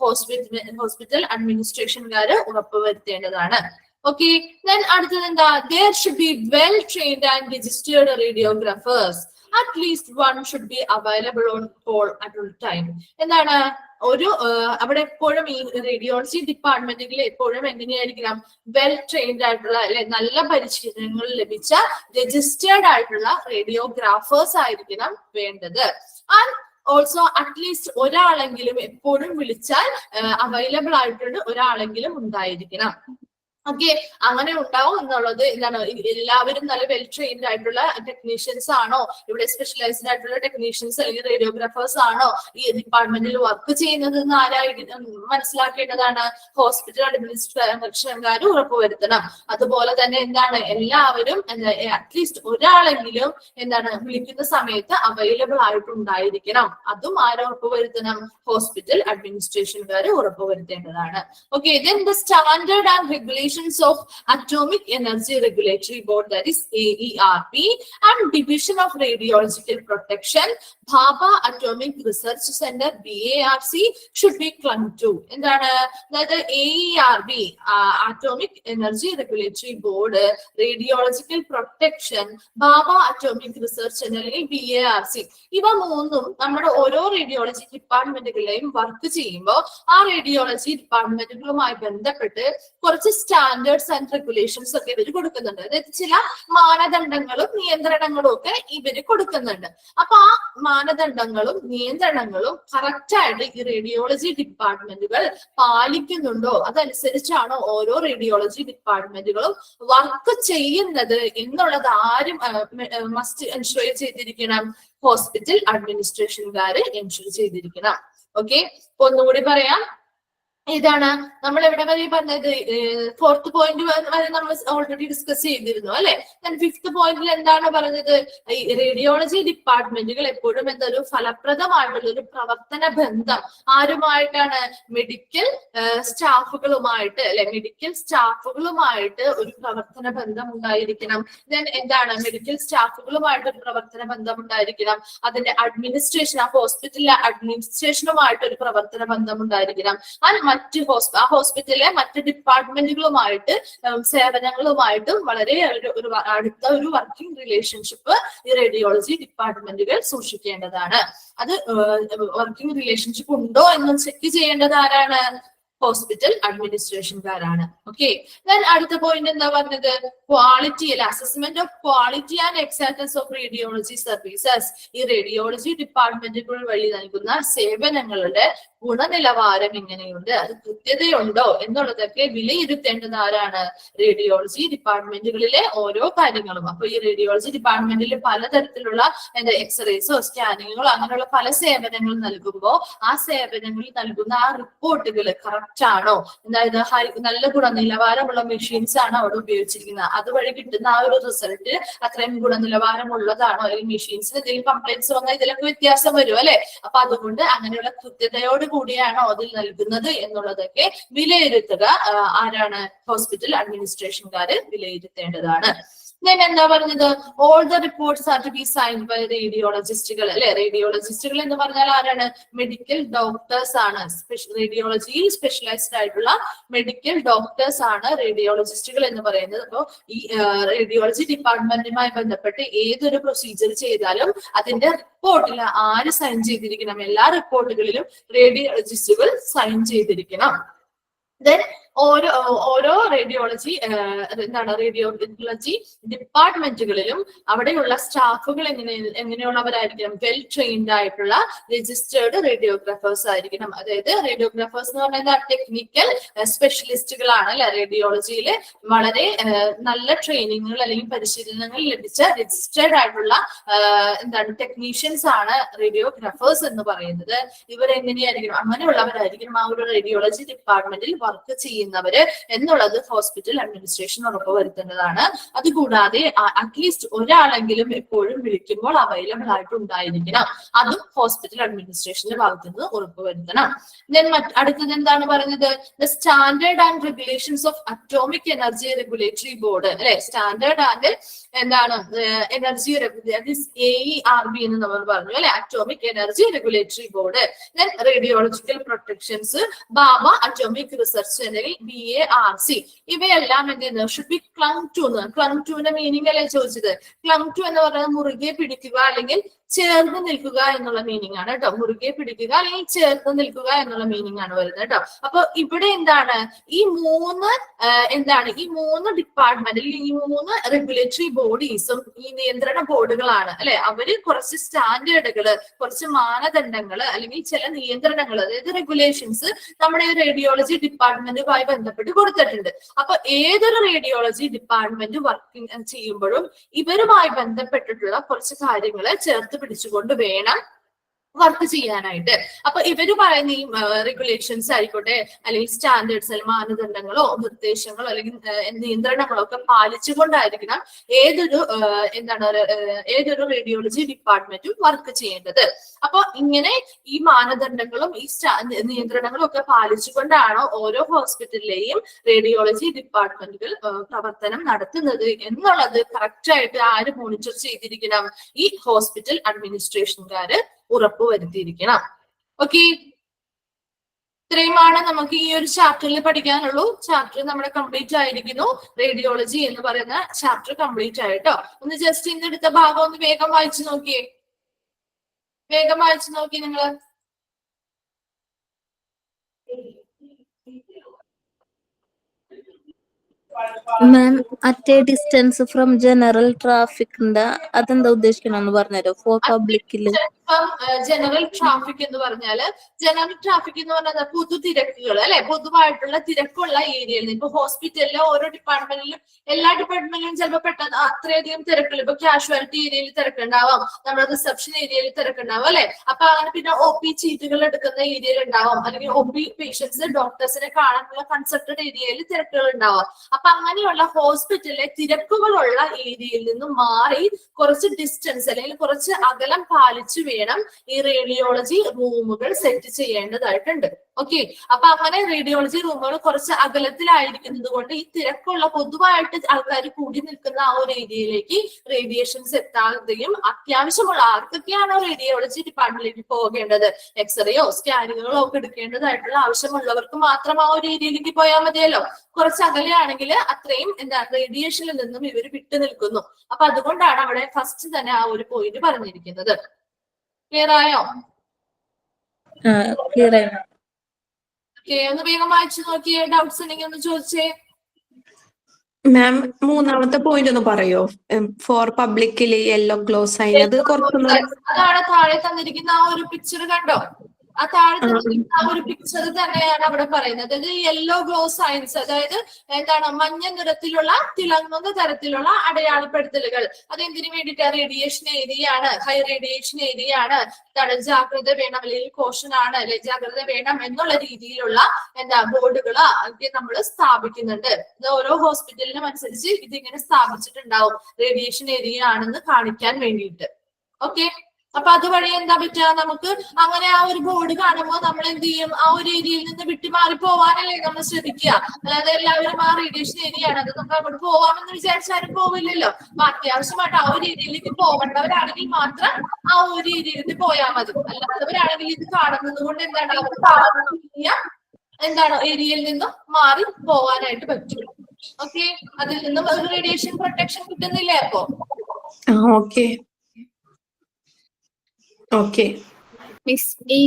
ഹോസ്പിറ്റൽ അഡ്മിനിസ്ട്രേഷൻകാര് ഉറപ്പുവരുത്തേണ്ടതാണ്. Okay, then അടുത്തത് എന്താ? There should be well trained and registered radiographers. At least one should be available on call at all time. എന്താണ്? അവിടെ എപ്പോഴും ഈ റേഡിയോളജി ഡിപ്പാർട്ട്മെന്റുകളിൽ എപ്പോഴും എങ്ങനെയായിരിക്കണം? വെൽ ട്രെയിൻഡ് ആയിട്ടുള്ള അല്ലെ, നല്ല പരിശീലനങ്ങൾ ലഭിച്ച രജിസ്റ്റേർഡ് ആയിട്ടുള്ള റേഡിയോഗ്രാഫേഴ്സ് ആയിരിക്കണം വേണ്ടത്. ആൻഡ് ഓൾസോ അറ്റ്ലീസ്റ്റ് ഒരാളെങ്കിലും എപ്പോഴും വിളിച്ചാൽ അവൈലബിൾ ആയിട്ടുണ്ട് ഒരാളെങ്കിലും ഉണ്ടായിരിക്കണം. ഓക്കെ, അങ്ങനെ ഉണ്ടാവും എന്നുള്ളത് എന്താണ്? എല്ലാവരും നല്ല വെൽ ട്രെയിൻഡ് ആയിട്ടുള്ള ടെക്നീഷ്യൻസ് ആണോ? ഇവിടെ സ്പെഷ്യലൈസ്ഡ് ആയിട്ടുള്ള ടെക്നീഷ്യൻസ് അല്ലെങ്കിൽ റേഡിയോഗ്രാഫേഴ്സ് ആണോ ഈ ഡിപ്പാർട്ട്മെന്റിൽ വർക്ക് ചെയ്യുന്നത് എന്ന് ആരായിരിക്കും മനസ്സിലാക്കേണ്ടതാണ്? ഹോസ്പിറ്റൽ അഡ്മിനിസ്ട്രേഷൻകാർ ഉറപ്പുവരുത്തണം. അതുപോലെ തന്നെ എന്താണ്? എല്ലാവരും അറ്റ്ലീസ്റ്റ് ഒരാളെങ്കിലും വിളിക്കുന്ന സമയത്ത് അവൈലബിൾ ആയിട്ടുണ്ടായിരിക്കണം. അതും ആരെ ഉറപ്പുവരുത്തണം? ഹോസ്പിറ്റൽ അഡ്മിനിസ്ട്രേഷൻകാർ ഉറപ്പുവരുത്തേണ്ടതാണ്. Okay, then the standard and regulation of Atomic Energy Regulatory Board, that is AERB, and Division of Radiological Protection, Bhabha Atomic Research Center, BARC, should be clung to. എന്താണ്? അതായത് AERB, Atomic Energy Regulatory Board, Radiological Protection, Bhabha Atomic Research Center, BARC, ഇവ മൂന്നും നമ്മുടെ ഓരോ radiology ഡിപ്പാർട്ട്മെന്റുകളിലെയും work ചെയ്യുമ്പോൾ ആ radiology ഡിപ്പാർട്ട്മെന്റുകളുമായി ബന്ധപ്പെട്ട് കുറച്ച് സ്റ്റാൻഡേർഡ്സ് ആൻഡ് റെഗുലേഷൻസ് ഒക്കെ ഇവര് കൊടുക്കുന്നുണ്ട്. അതായത് ചില മാനദണ്ഡങ്ങളും നിയന്ത്രണങ്ങളും ഒക്കെ ഇവര് കൊടുക്കുന്നുണ്ട്. അപ്പൊ ആ മാനദണ്ഡങ്ങളും നിയന്ത്രണങ്ങളും കറക്റ്റ് ആയിട്ട് ഈ റേഡിയോളജി ഡിപ്പാർട്ട്മെന്റുകൾ പാലിക്കുന്നുണ്ടോ, അതനുസരിച്ചാണോ ഓരോ റേഡിയോളജി ഡിപ്പാർട്ട്മെന്റുകളും വർക്ക് ചെയ്യുന്നത് എന്നുള്ളത് ആരും മസ്റ്റ് എൻഷുർ ചെയ്തിരിക്കണം? ഹോസ്പിറ്റൽ അഡ്മിനിസ്ട്രേഷൻകാര് എൻഷുർ ചെയ്തിരിക്കണം. ഓക്കെ, ഒന്നുകൂടി പറയാം. ഇതാണ് നമ്മൾ എവിടെ വരെ പറഞ്ഞത്? 4th പോയിന്റ് വരെ നമ്മൾ ഓൾറെഡി ഡിസ്കസ് ചെയ്തിരുന്നു അല്ലെ? ഫിഫ്ത് പോയിന്റിൽ എന്താണ് പറഞ്ഞത്? ഈ റേഡിയോളജി ഡിപ്പാർട്ട്മെന്റുകൾ എപ്പോഴും എന്തൊരു ഫലപ്രദമായിട്ടുള്ള ഒരു പ്രവർത്തന ബന്ധം ആരുമായിട്ടാണ്? മെഡിക്കൽ സ്റ്റാഫുകളുമായിട്ട് അല്ലെ, മെഡിക്കൽ സ്റ്റാഫുകളുമായിട്ട് ഒരു പ്രവർത്തന ബന്ധം ഉണ്ടായിരിക്കണം. ദെൻ എന്താണ്? മെഡിക്കൽ സ്റ്റാഫുകളുമായിട്ട് ഒരു പ്രവർത്തന ബന്ധം ഉണ്ടായിരിക്കണം. അതിന്റെ അഡ്മിനിസ്ട്രേഷൻ, ആ ഹോസ്പിറ്റലിലെ അഡ്മിനിസ്ട്രേഷനുമായിട്ട് ഒരു പ്രവർത്തന ബന്ധം ഉണ്ടായിരിക്കണം. ആ ഹോസ്പിറ്റലിലെ മറ്റ് ഡിപ്പാർട്ട്മെന്റുകളുമായിട്ട് സേവനങ്ങളുമായിട്ടും വളരെ അടുത്ത ഒരു വർക്കിംഗ് റിലേഷൻഷിപ്പ് ഈ റേഡിയോളജി ഡിപ്പാർട്ട്മെന്റുകൾ സൂക്ഷിക്കേണ്ടതാണ്. അത് വർക്കിംഗ് റിലേഷൻഷിപ്പ് ഉണ്ടോ എന്ന് ചെക്ക് ചെയ്യേണ്ടത് ആരാണ്? ഹോസ്പിറ്റൽ അഡ്മിനിസ്ട്രേഷൻകാരാണ്. ഓക്കെ, അടുത്ത പോയിന്റ് എന്താ പറഞ്ഞത്? ക്വാളിറ്റി അല്ലെ, assessment of quality and exactness of radiology services. ഈ റേഡിയോളജി ഡിപ്പാർട്ട്മെന്റുകൾ വഴി നൽകുന്ന സേവനങ്ങളുടെ ഗുണനിലവാരം എങ്ങനെയുണ്ട്, അത് കൃത്യതയുണ്ടോ എന്നുള്ളതൊക്കെ വിലയിരുത്തേണ്ടത് ആരാണ്? റേഡിയോളജി ഡിപ്പാർട്ട്മെന്റുകളിലെ ഓരോ കാര്യങ്ങളും. അപ്പൊ ഈ റേഡിയോളജി ഡിപ്പാർട്ട്മെന്റിൽ പലതരത്തിലുള്ള എക്സ്റേസോ സ്കാനിങ്ങുകളോ അങ്ങനെയുള്ള പല സേവനങ്ങൾ നൽകുമ്പോൾ ആ സേവനങ്ങളിൽ നൽകുന്ന ആ റിപ്പോർട്ടുകൾ കറക്റ്റ് ആണോ, അതായത് നല്ല ഗുണനിലവാരമുള്ള മെഷീൻസ് ആണ് അവിടെ ഉപയോഗിച്ചിരിക്കുന്നത്, അതുവഴി കിട്ടുന്ന ആ ഒരു റിസൾട്ട് അത്രയും ഗുണനിലവാരമുള്ളതാണോ, അല്ലെങ്കിൽ മെഷീൻസിന് എന്തെങ്കിലും കംപ്ലൈന്റ്സ് വന്നാൽ ഇതിലൊക്കെ വ്യത്യാസം വരും അല്ലെ. അപ്പൊ അതുകൊണ്ട് അങ്ങനെയുള്ള കൃത്യതയോട് കൂടിയാണോ അതിൽ നൽകുന്നത് എന്നുള്ളതൊക്കെ വിലയിരുത്തുക ആരാണ്? ഹോസ്പിറ്റൽ അഡ്മിനിസ്ട്രേഷൻകാര് വിലയിരുത്തേണ്ടതാണ്. ഞാൻ എന്താ പറഞ്ഞത്? All the reports are to be signed by റേഡിയോളജിസ്റ്റുകൾ അല്ലെ. റേഡിയോളജിസ്റ്റുകൾ എന്ന് പറഞ്ഞാൽ ആരാണ്? മെഡിക്കൽ ഡോക്ടേഴ്സ് ആണ്. റേഡിയോളജിയിൽ സ്പെഷ്യലൈസ്ഡ് ആയിട്ടുള്ള മെഡിക്കൽ ഡോക്ടേഴ്സ് ആണ് റേഡിയോളജിസ്റ്റുകൾ എന്ന് പറയുന്നത്. അപ്പോൾ ഈ റേഡിയോളജി ഡിപ്പാർട്ട്മെന്റുമായി ബന്ധപ്പെട്ട് ഏതൊരു പ്രൊസീജിയർ ചെയ്താലും അതിന്റെ റിപ്പോർട്ടിൽ ആര് സൈൻ ചെയ്തിരിക്കണം? എല്ലാ റിപ്പോർട്ടുകളിലും റേഡിയോളജിസ്റ്റുകൾ സൈൻ ചെയ്തിരിക്കണം. ദെൻ ഓരോ റേഡിയോളജി ഡിപ്പാർട്ട്മെന്റുകളിലും അവിടെയുള്ള സ്റ്റാഫുകൾ എങ്ങനെയുള്ളവരായിരിക്കണം? വെൽ ട്രെയിൻഡ് ആയിട്ടുള്ള രജിസ്റ്റേർഡ് റേഡിയോഗ്രാഫേഴ്സ് ആയിരിക്കണം. അതായത് റേഡിയോഗ്രാഫേഴ്സ് എന്ന് പറയുന്നത് ടെക്നിക്കൽ സ്പെഷ്യലിസ്റ്റുകളാണ് അല്ലെ. റേഡിയോളജിയിൽ വളരെ നല്ല ട്രെയിനിങ്ങുകൾ അല്ലെങ്കിൽ പരിശീലനങ്ങൾ ലഭിച്ച രജിസ്റ്റേർഡ് ആയിട്ടുള്ള ടെക്നീഷ്യൻസ് ആണ് റേഡിയോഗ്രാഫേഴ്സ് എന്ന് പറയുന്നത്. ഇവരെങ്ങനെയായിരിക്കണം? അങ്ങനെയുള്ളവരായിരിക്കണം ആ ഒരു റേഡിയോളജി ഡിപ്പാർട്ട്മെന്റിൽ വർക്ക് ചെയ്യുന്നവര് എന്നുള്ളത് ഹോസ്പിറ്റൽ അഡ്മിനിസ്ട്രേഷൻ ഉറപ്പുവരുത്തേണ്ടതാണ്. അതുകൂടാതെ അറ്റ്ലീസ്റ്റ് ഒരാളെങ്കിലും എപ്പോഴും വിളിക്കുമ്പോൾ അവൈലബിൾ ആയിട്ട് ഉണ്ടായിരിക്കണം. അതും ഹോസ്പിറ്റൽ അഡ്മിനിസ്ട്രേഷന്റെ ഭാഗത്ത് നിന്ന് ഉറപ്പുവരുത്തണം. അടുത്തത് എന്താണ് പറഞ്ഞത്? The standard and regulations of atomic energy regulatory board അല്ലെ. സ്റ്റാൻഡേർഡ് ആൻഡ് എനർജി AERB എന്ന് നമ്മൾ പറഞ്ഞു അല്ലെ. Atomic energy regulatory board. Then radiological protections, Bhabha atomic research അല്ലെങ്കിൽ BARC. ഇവയെല്ലാം എന്തെന്ന് should be clung to. Clung ടുവിന്റെ മീനിങ് അല്ലേ ചോദിച്ചത്? ക്ലങ് ടു എന്ന് പറയുന്നത് മുറുകെ പിടിക്കുക അല്ലെങ്കിൽ ചേർന്ന് നിൽക്കുക എന്നുള്ള മീനിങ് ആണ് കേട്ടോ. മുറുകെ പിടിക്കുക അല്ലെങ്കിൽ ചേർന്ന് നിൽക്കുക എന്നുള്ള മീനിങ് ആണ് വരുന്നത് കേട്ടോ. അപ്പൊ ഇവിടെ എന്താണ് ഈ മൂന്ന് ഡിപ്പാർട്ട്മെന്റിൽ ഈ മൂന്ന് റെഗുലേറ്ററി ബോഡീസും ഈ നിയന്ത്രണ ബോർഡുകളാണ് അല്ലെ. അവര് കുറച്ച് സ്റ്റാൻഡേർഡുകള്, കുറച്ച് മാനദണ്ഡങ്ങള് അല്ലെങ്കിൽ ചില നിയന്ത്രണങ്ങൾ, അതായത് റെഗുലേഷൻസ് നമ്മുടെ റേഡിയോളജി ഡിപ്പാർട്ട്മെന്റുമായി ബന്ധപ്പെട്ട് കൊടുത്തിട്ടുണ്ട്. അപ്പൊ ഏതൊരു റേഡിയോളജി ഡിപ്പാർട്ട്മെന്റ് വർക്കിംഗ് ചെയ്യുമ്പോഴും ഇവരുമായി ബന്ധപ്പെട്ടിട്ടുള്ള കുറച്ച് കാര്യങ്ങൾ ചേർത്ത് പിടിച്ചുകൊണ്ട് വേണം വർക്ക് ചെയ്യാനായിട്ട്. അപ്പൊ ഇവര് പറയുന്ന ഈ റെഗുലേഷൻസ് ആയിക്കോട്ടെ അല്ലെങ്കിൽ സ്റ്റാൻഡേർഡ്സ് അല്ലെങ്കിൽ മാനദണ്ഡങ്ങളോ നിർദ്ദേശങ്ങളോ അല്ലെങ്കിൽ നിയന്ത്രണങ്ങളോ ഒക്കെ പാലിച്ചുകൊണ്ടായിരിക്കണം ഏതൊരു റേഡിയോളജി ഡിപ്പാർട്ട്മെന്റും വർക്ക് ചെയ്യേണ്ടത്. അപ്പൊ ഇങ്ങനെ ഈ മാനദണ്ഡങ്ങളും ഈ നിയന്ത്രണങ്ങളും ഒക്കെ പാലിച്ചുകൊണ്ടാണോ ഓരോ ഹോസ്പിറ്റലിലെയും റേഡിയോളജി ഡിപ്പാർട്ട്മെന്റുകൾ പ്രവർത്തനം നടത്തുന്നത് എന്നുള്ളത് കറക്റ്റ് ആയിട്ട് ആര് മോണിറ്റർ ചെയ്തിരിക്കണം? ഈ ഹോസ്പിറ്റൽ അഡ്മിനിസ്ട്രേഷൻകാര് ഉറപ്പുവരുത്തിയിരിക്കണം. ഓക്കെ, ഇത്രയുമാണ് നമുക്ക് ഈ ഒരു ചാപ്റ്ററിൽ പഠിക്കാനുള്ളൂ. ചാപ്റ്റർ നമ്മുടെ കംപ്ലീറ്റ് ആയിരിക്കുന്നു. റേഡിയോളജി എന്ന് പറയുന്ന ചാപ്റ്റർ കംപ്ലീറ്റ് ആയിട്ടോ. ഒന്ന് ജസ്റ്റ് ഇന്നെടുത്ത ഭാഗം ഒന്ന് വേഗം വായിച്ചു നോക്കിയേ. നിങ്ങള് ma'am, at a distance from general traffic അതെന്താ ഉദ്ദേശിക്കണമെന്ന് പറഞ്ഞുതരോ? ഫോർ പബ്ലിക്കില് ജനറൽ ട്രാഫിക് എന്ന് പറഞ്ഞാല് പൊതു തിരക്കുകൾ അല്ലെ. പൊതുവായിട്ടുള്ള തിരക്കുള്ള ഏരിയയിൽ ഇപ്പൊ ഹോസ്പിറ്റലിലെ ഓരോ ഡിപ്പാർട്ട്മെന്റിലും എല്ലാ ഡിപ്പാർട്ട്മെന്റിലും ചിലപ്പോൾ പെട്ടെന്ന് അത്രയധികം തിരക്കുകൾ, ഇപ്പൊ കാഷ്വാലിറ്റി ഏരിയയിൽ തിരക്കുണ്ടാവാം, നമ്മുടെ റിസപ്ഷൻ ഏരിയയിൽ തിരക്കുണ്ടാവും അല്ലെ. അപ്പൊ അങ്ങനെ പിന്നെ OP ചീറ്റുകൾ എടുക്കുന്ന ഏരിയയിൽ ഉണ്ടാവും, അല്ലെങ്കിൽ OP പേഷ്യൻസ് ഡോക്ടേഴ്സിനെ കാണാനുള്ള കൺസൾട്ടഡ് ഏരിയയിൽ തിരക്കുകൾ ഉണ്ടാവാം. അപ്പൊ അങ്ങനെയുള്ള ഹോസ്പിറ്റലിലെ തിരക്കുകളുള്ള ഏരിയയിൽ നിന്നും മാറി കുറച്ച് ഡിസ്റ്റൻസ് അല്ലെങ്കിൽ കുറച്ച് അകലം പാലിച്ചു വേണം ചെയ്യണം, ഈ റേഡിയോളജി റൂമുകൾ സെറ്റ് ചെയ്യേണ്ടതായിട്ടുണ്ട്. ഓക്കെ, അപ്പൊ അങ്ങനെ റേഡിയോളജി റൂമുകൾ കുറച്ച് അകലത്തിലായിരിക്കുന്നത് കൊണ്ട് ഈ തിരക്കുള്ള പൊതുവായിട്ട് ആൾക്കാർ കൂടി നിൽക്കുന്ന ആ ഒരു ഏരിയയിലേക്ക് റേഡിയേഷൻസ് എത്താതെയും അത്യാവശ്യമുള്ള ആർക്കൊക്കെയാണോ റേഡിയോളജി ഡിപ്പാർട്ട്മെന്റിലേക്ക് പോകേണ്ടത്, എക്സ്റേയോ സ്കാനിങ്ങുകളോ ഒക്കെ എടുക്കേണ്ടതായിട്ടുള്ള ആവശ്യമുള്ളവർക്ക് മാത്രം ആ ഒരു ഏരിയയിലേക്ക് പോയാൽ മതിയല്ലോ. കുറച്ച് അകലെയാണെങ്കിൽ അത്രയും റേഡിയേഷനിൽ നിന്നും ഇവർ വിട്ടു നിൽക്കുന്നു. അപ്പൊ അതുകൊണ്ടാണ് അവിടെ ഫസ്റ്റ് തന്നെ ആ ഒരു പോയിന്റ് പറഞ്ഞിരിക്കുന്നത്. ക്ലിയർ ആയോ? ക്ലിയർ ആയി. ഒന്ന് വേഗം വായിച്ചു നോക്കിയേ, ഡൗട്ട്സ് ഉണ്ടെങ്കിൽ ഒന്ന് ചോദിച്ചേ. മാം, മൂന്നാമത്തെ പോയിന്റ് ഒന്ന് പറയോ? ഫോർ പബ്ലിക്കില് യെല്ലോ ഗ്ലോ സൈൻ, അത് കുറച്ചൊന്നും. അതാണ് താഴെ തന്നിരിക്കുന്ന ആ ഒരു പിക്ചർ കണ്ടോ? ആ താഴെ തന്നിരിക്കുന്ന ആ ഒരു പിക്ചർ തന്നെയാണ് അവിടെ പറയുന്നത്. അതായത് യെല്ലോ ഗ്ലോ സൈൻസ്, അതായത് എന്താണ്, മഞ്ഞ നിറത്തിലുള്ള തിളങ്ങുന്ന തരത്തിലുള്ള അടയാളപ്പെടുത്തലുകൾ. അതെന്തിനു വേണ്ടിയിട്ട്? റേഡിയേഷൻ ഏരിയ ആണ്, ഹൈ റേഡിയേഷൻ ഏരിയ ആണ്, ജാഗ്രത വേണം അല്ലെങ്കിൽ കോഷൻ ആണ് അല്ലെ, ജാഗ്രത വേണം എന്നുള്ള രീതിയിലുള്ള ബോർഡുകൾ ഒക്കെ നമ്മൾ സ്ഥാപിക്കുന്നുണ്ട്. ഇത് ഓരോ ഹോസ്പിറ്റലിനും അനുസരിച്ച് ഇതിങ്ങനെ സ്ഥാപിച്ചിട്ടുണ്ടാവും, റേഡിയേഷൻ ഏരിയ ആണെന്ന് കാണിക്കാൻ വേണ്ടിയിട്ട്. ഓക്കെ, അപ്പൊ അതുവഴി എന്താ പറ്റുക, നമുക്ക് അങ്ങനെ ആ ഒരു ബോർഡ് കാണുമ്പോൾ നമ്മൾ എന്ത് ചെയ്യും, ആ ഒരു ഏരിയയിൽ നിന്ന് വിട്ടുമാറി പോവാനല്ലേ നമ്മൾ ശ്രദ്ധിക്കുക. അതായത് എല്ലാവരും ആ റേഡിയേഷൻ ഏരിയ ആണ്, അത് നമുക്ക് അങ്ങോട്ട് പോവാമെന്ന് വിചാരിച്ചാലും പോവില്ലല്ലോ. അപ്പൊ അത്യാവശ്യമായിട്ട് ആ ഒരു ഏരിയയിലേക്ക് പോകേണ്ടവരാണെങ്കിൽ മാത്രം ആ ഒരു ഏരിയയിലേക്ക് പോയാൽ മതി. അല്ലാത്തവരാണെങ്കിൽ ഇത് കാണുന്നത് കൊണ്ട് എന്താണ് ഏരിയയിൽ നിന്നും മാറി പോവാനായിട്ട് പറ്റും. ഓക്കെ, അതിൽ നിന്നും ഒരു റേഡിയേഷൻ പ്രൊട്ടക്ഷൻ കിട്ടുന്നില്ലേ അപ്പോ? ഓക്കെ ഓക്കെ മിസ്, ഈ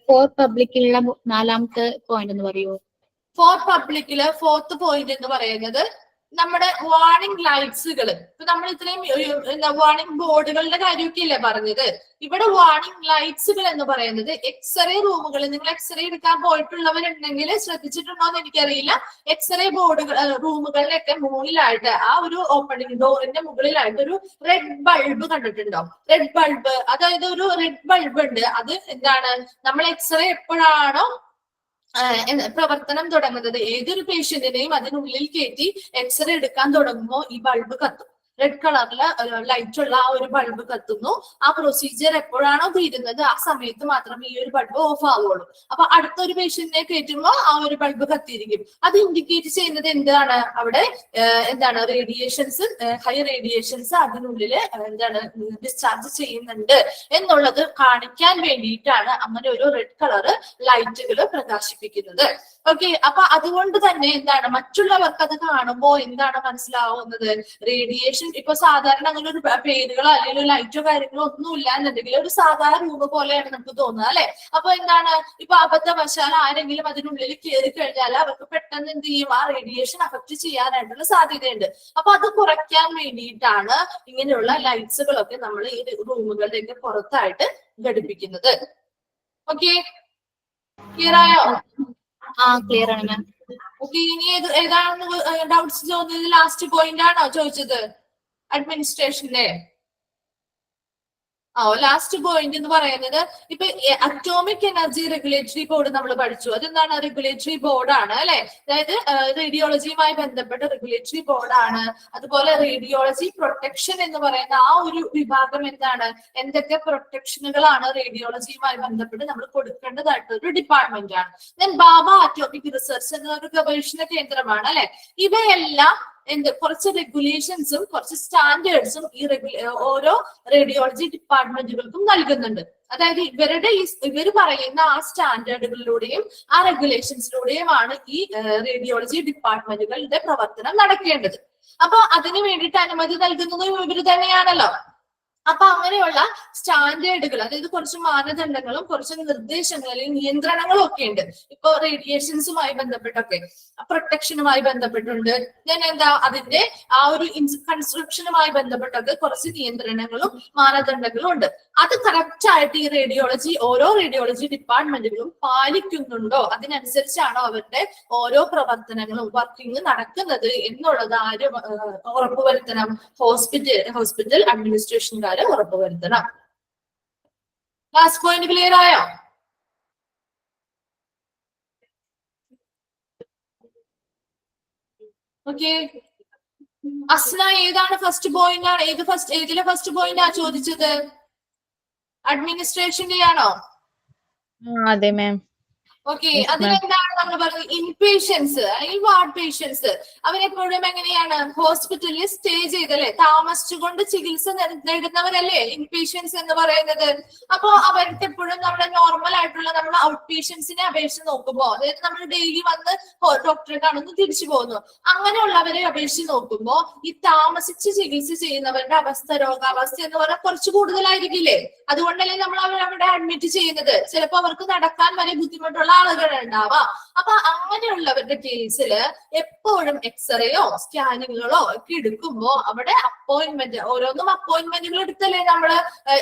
ഫോർ പബ്ലിക്കിലുള്ള നാലാമത്തെ പോയിന്റ് എന്ന് പറയൂ. ഫോർ പബ്ലിക്കില് ഫോർത്ത് പോയിന്റ് എന്ന് പറയുന്നത് നമ്മുടെ വാർണിംഗ് ലൈറ്റ്സുകൾ. ഇപ്പൊ നമ്മൾ ഇത്രയും വാർണിംഗ് ബോർഡുകളുടെ കാര്യമൊക്കെ ഇല്ലേ പറഞ്ഞത്, ഇവിടെ വാർണിംഗ് ലൈറ്റ്സുകൾ എന്ന് പറയുന്നത് എക്സ്റേ റൂമുകൾ, നിങ്ങൾ എക്സ്റേ എടുക്കാൻ പോയിട്ടുള്ളവരുണ്ടെങ്കിൽ ശ്രദ്ധിച്ചിട്ടുണ്ടോ എന്ന് എനിക്കറിയില്ല. എക്സ്റേ ബോർഡുകൾ റൂമുകളിലൊക്കെ മുകളിലായിട്ട് ആ ഒരു ഓപ്പണിംഗ് ഡോറിന്റെ മുകളിലായിട്ട് ഒരു റെഡ് ബൾബ് കണ്ടിട്ടുണ്ടോ? റെഡ് ബൾബ്, അതായത് ഒരു റെഡ് ബൾബ് ഉണ്ട്. അത് എന്താണ്, നമ്മൾ എക്സ്റേ എപ്പോഴാണോ പ്രവർത്തനം തുടങ്ങുന്നത്, ഏതൊരു പേഷ്യന്റിനെയും അതിനുള്ളിൽ കയറ്റി എക്സ്റേ എടുക്കാൻ തുടങ്ങുമ്പോൾ ഈ ബൾബ് കത്തും. റെഡ് കളറില് ലൈറ്റ് ഉള്ള ആ ഒരു ബൾബ് കത്തുന്നു. ആ പ്രൊസീജിയർ എപ്പോഴാണോ തീരുന്നത് ആ സമയത്ത് മാത്രമേ ഈ ഒരു ബൾബ് ഓഫ് ആവുള്ളൂ. അപ്പൊ അടുത്തൊരു പേഷ്യന്റിനെ കയറ്റുമ്പോൾ ആ ഒരു ബൾബ് കത്തിയിരിക്കും. അത് ഇൻഡിക്കേറ്റ് ചെയ്യുന്നത് എന്താണ്, അവിടെ എന്താണ് റേഡിയേഷൻസ്, ഹൈ റേഡിയേഷൻസ് അതിനുള്ളിൽ ഡിസ്ചാർജ് ചെയ്യുന്നുണ്ട് എന്നുള്ളത് കാണിക്കാൻ വേണ്ടിയിട്ടാണ് അങ്ങനെ ഒരു റെഡ് കളറ് ലൈറ്റുകൾ പ്രകാശിപ്പിക്കുന്നത്. ഓക്കെ, അപ്പൊ അതുകൊണ്ട് തന്നെ എന്താണ്, മറ്റുള്ളവർക്ക് അത് കാണുമ്പോൾ എന്താണ് മനസ്സിലാവുന്നത്, റേഡിയേഷൻ ഇപ്പൊ സാധാരണ അങ്ങനെ ഒരു പേരുകളോ അല്ലെങ്കിൽ ഒരു ലൈറ്റോ കാര്യങ്ങളോ ഒന്നും ഇല്ല എന്നുണ്ടെങ്കിൽ ഒരു സാധാരണ രൂപ പോലെയാണ് നമുക്ക് തോന്നുക അല്ലെ. അപ്പൊ എന്താണ്, ഇപ്പൊ അബദ്ധവശാൽ ആരെങ്കിലും അതിനുള്ളിൽ കയറി കഴിഞ്ഞാൽ അവർക്ക് പെട്ടെന്ന് എന്ത് ചെയ്യും, ആ റേഡിയേഷൻ അഫക്ട് ചെയ്യാനായിട്ടുള്ള സാധ്യതയുണ്ട്. അപ്പൊ അത് കുറയ്ക്കാൻ വേണ്ടിയിട്ടാണ് ഇങ്ങനെയുള്ള ലൈറ്റ്സുകളൊക്കെ നമ്മൾ ഈ റൂമുകളുടെയൊക്കെ പുറത്തായിട്ട് ഘടിപ്പിക്കുന്നത്. ഓക്കെ, ക്ലിയർ ആയോ? ക്ലിയർ ആണ് മാം. ഓക്കെ, ഇനി ഏതാണ് ഡൗട്ട്സ് ചോദിച്ചത്? ലാസ്റ്റ് പോയിന്റ് ആണോ ചോദിച്ചത് അഡ്മിനിസ്ട്രേഷന്റെ? ലാസ്റ്റ് പോയിന്റ് എന്ന് പറയുന്നത് ഇപ്പൊ അറ്റോമിക് എനർജി റെഗുലേറ്ററി ബോർഡ് നമ്മൾ പഠിച്ചു. അതെന്താണ്, റെഗുലേറ്ററി ബോർഡാണ് അല്ലെ. അതായത് റേഡിയോളജിയുമായി ബന്ധപ്പെട്ട റെഗുലേറ്ററി ബോർഡാണ്. അതുപോലെ റേഡിയോളജി പ്രൊട്ടക്ഷൻ എന്ന് പറയുന്ന ആ ഒരു വിഭാഗം എന്താണ്, എന്തൊക്കെ പ്രൊട്ടക്ഷനുകളാണ് റേഡിയോളജിയുമായി ബന്ധപ്പെട്ട് നമ്മൾ കൊടുക്കേണ്ടതായിട്ടുള്ള ഒരു ഡിപ്പാർട്ട്മെന്റ് ആണ്. ദെൻ ബാബ അറ്റോമിക് റിസർച്ച് എന്ന ഒരു ഗവേഷണ കേന്ദ്രമാണ് അല്ലെ. ഇവയെല്ലാം കുറച്ച് റെഗുലേഷൻസും കുറച്ച് സ്റ്റാൻഡേർഡ്സും ഈ ഓരോ റേഡിയോളജി ഡിപ്പാർട്ട്മെന്റുകൾക്കും നൽകുന്നുണ്ട്. അതായത് ഇവർ പറയുന്ന ആ സ്റ്റാൻഡേർഡുകളിലൂടെയും ആ റെഗുലേഷൻസിലൂടെയുമാണ് ഈ റേഡിയോളജി ഡിപ്പാർട്ട്മെന്റുകളുടെ പ്രവർത്തനം നടക്കേണ്ടത്. അപ്പൊ അതിനു വേണ്ടിയിട്ട് അനുമതി നൽകുന്നത് ഇവർ തന്നെയാണല്ലോ. അപ്പൊ അങ്ങനെയുള്ള സ്റ്റാൻഡേർഡുകൾ, അതായത് കുറച്ച് മാനദണ്ഡങ്ങളും കുറച്ച് നിർദ്ദേശങ്ങളും അല്ലെങ്കിൽ നിയന്ത്രണങ്ങളും ഒക്കെ ഉണ്ട്. ഇപ്പൊ റേഡിയേഷൻസുമായി ബന്ധപ്പെട്ടൊക്കെ പ്രൊട്ടക്ഷനുമായി ബന്ധപ്പെട്ടുണ്ട്. ഞാൻ അതിന്റെ ആ ഒരു കൺസ്ട്രക്ഷനുമായി ബന്ധപ്പെട്ടൊക്കെ കുറച്ച് നിയന്ത്രണങ്ങളും മാനദണ്ഡങ്ങളും ഉണ്ട്. അത് കറക്റ്റ് ആയിട്ട് ഈ ഓരോ റേഡിയോളജി ഡിപ്പാർട്ട്മെന്റുകളും പാലിക്കുന്നുണ്ടോ, അതിനനുസരിച്ചാണോ അവരുടെ ഓരോ പ്രവർത്തനങ്ങളും വർക്കിംഗ് നടക്കുന്നത് എന്നുള്ളത് ആര് ഉറപ്പുവരുത്തണം? ഹോസ്പിറ്റൽ അഡ്മിനിസ്ട്രേഷൻകാർ ഉറപ്പുവരുത്തണം. ലാസ്റ്റ് പോയിന്റ് ക്ലിയർ ആയോ? ഓക്കെ, അസ്ന ഏതാണ് ഫസ്റ്റ് പോയിന്റ് ആണ്? ഏതിലെ ഫസ്റ്റ് പോയിന്റ് ആ ചോദിച്ചത്? അഡ്മിനിസ്ട്രേഷന്റെ ആണോ? അതെ മാം. ഓക്കെ, അതിലെന്താണ് നമ്മൾ പറയുന്നത്? ഇൻപേഷ്യൻസ് അല്ലെങ്കിൽ വാർഡ് പേഷ്യൻസ് അവരെപ്പോഴും എങ്ങനെയാണ് ഹോസ്പിറ്റലിൽ സ്റ്റേ ചെയ്തല്ലേ, താമസിച്ചുകൊണ്ട് ചികിത്സ നേടുന്നവരല്ലേ ഇൻപേഷ്യൻസ് എന്ന് പറയുന്നത്. അപ്പോ അവർക്ക് എപ്പോഴും നമ്മുടെ നോർമൽ ആയിട്ടുള്ള നമ്മുടെ ഔട്ട് പേഷ്യൻസിനെ അപേക്ഷിച്ച് നോക്കുമ്പോൾ, അതായത് നമ്മൾ ഡെയിലി വന്ന് ഡോക്ടറെ കാണുന്നു തിരിച്ചു പോകുന്നു, അങ്ങനെയുള്ളവരെ അപേക്ഷിച്ച് നോക്കുമ്പോൾ ഈ താമസിച്ച് ചികിത്സ ചെയ്യുന്നവരുടെ അവസ്ഥ, രോഗാവസ്ഥ എന്ന് പറഞ്ഞാൽ കുറച്ച് കൂടുതലായിരിക്കില്ലേ? അതുകൊണ്ടല്ലേ നമ്മൾ അവിടെ അഡ്മിറ്റ് ചെയ്യുന്നത്. ചിലപ്പോൾ അവർക്ക് നടക്കാൻ വരെ ബുദ്ധിമുട്ടുള്ള ആളുകൾ ഉണ്ടാവാം. അപ്പൊ അങ്ങനെയുള്ളവരുടെ കേസിൽ എപ്പോഴും എക്സ്റേയോ സ്കാനിങ്ങുകളോ ഒക്കെ എടുക്കുമ്പോ അവിടെ അപ്പോയിന്റ്മെന്റ്, ഓരോന്നും അപ്പോയിന്റ്മെന്റുകൾ എടുത്തല്ലേ നമ്മള്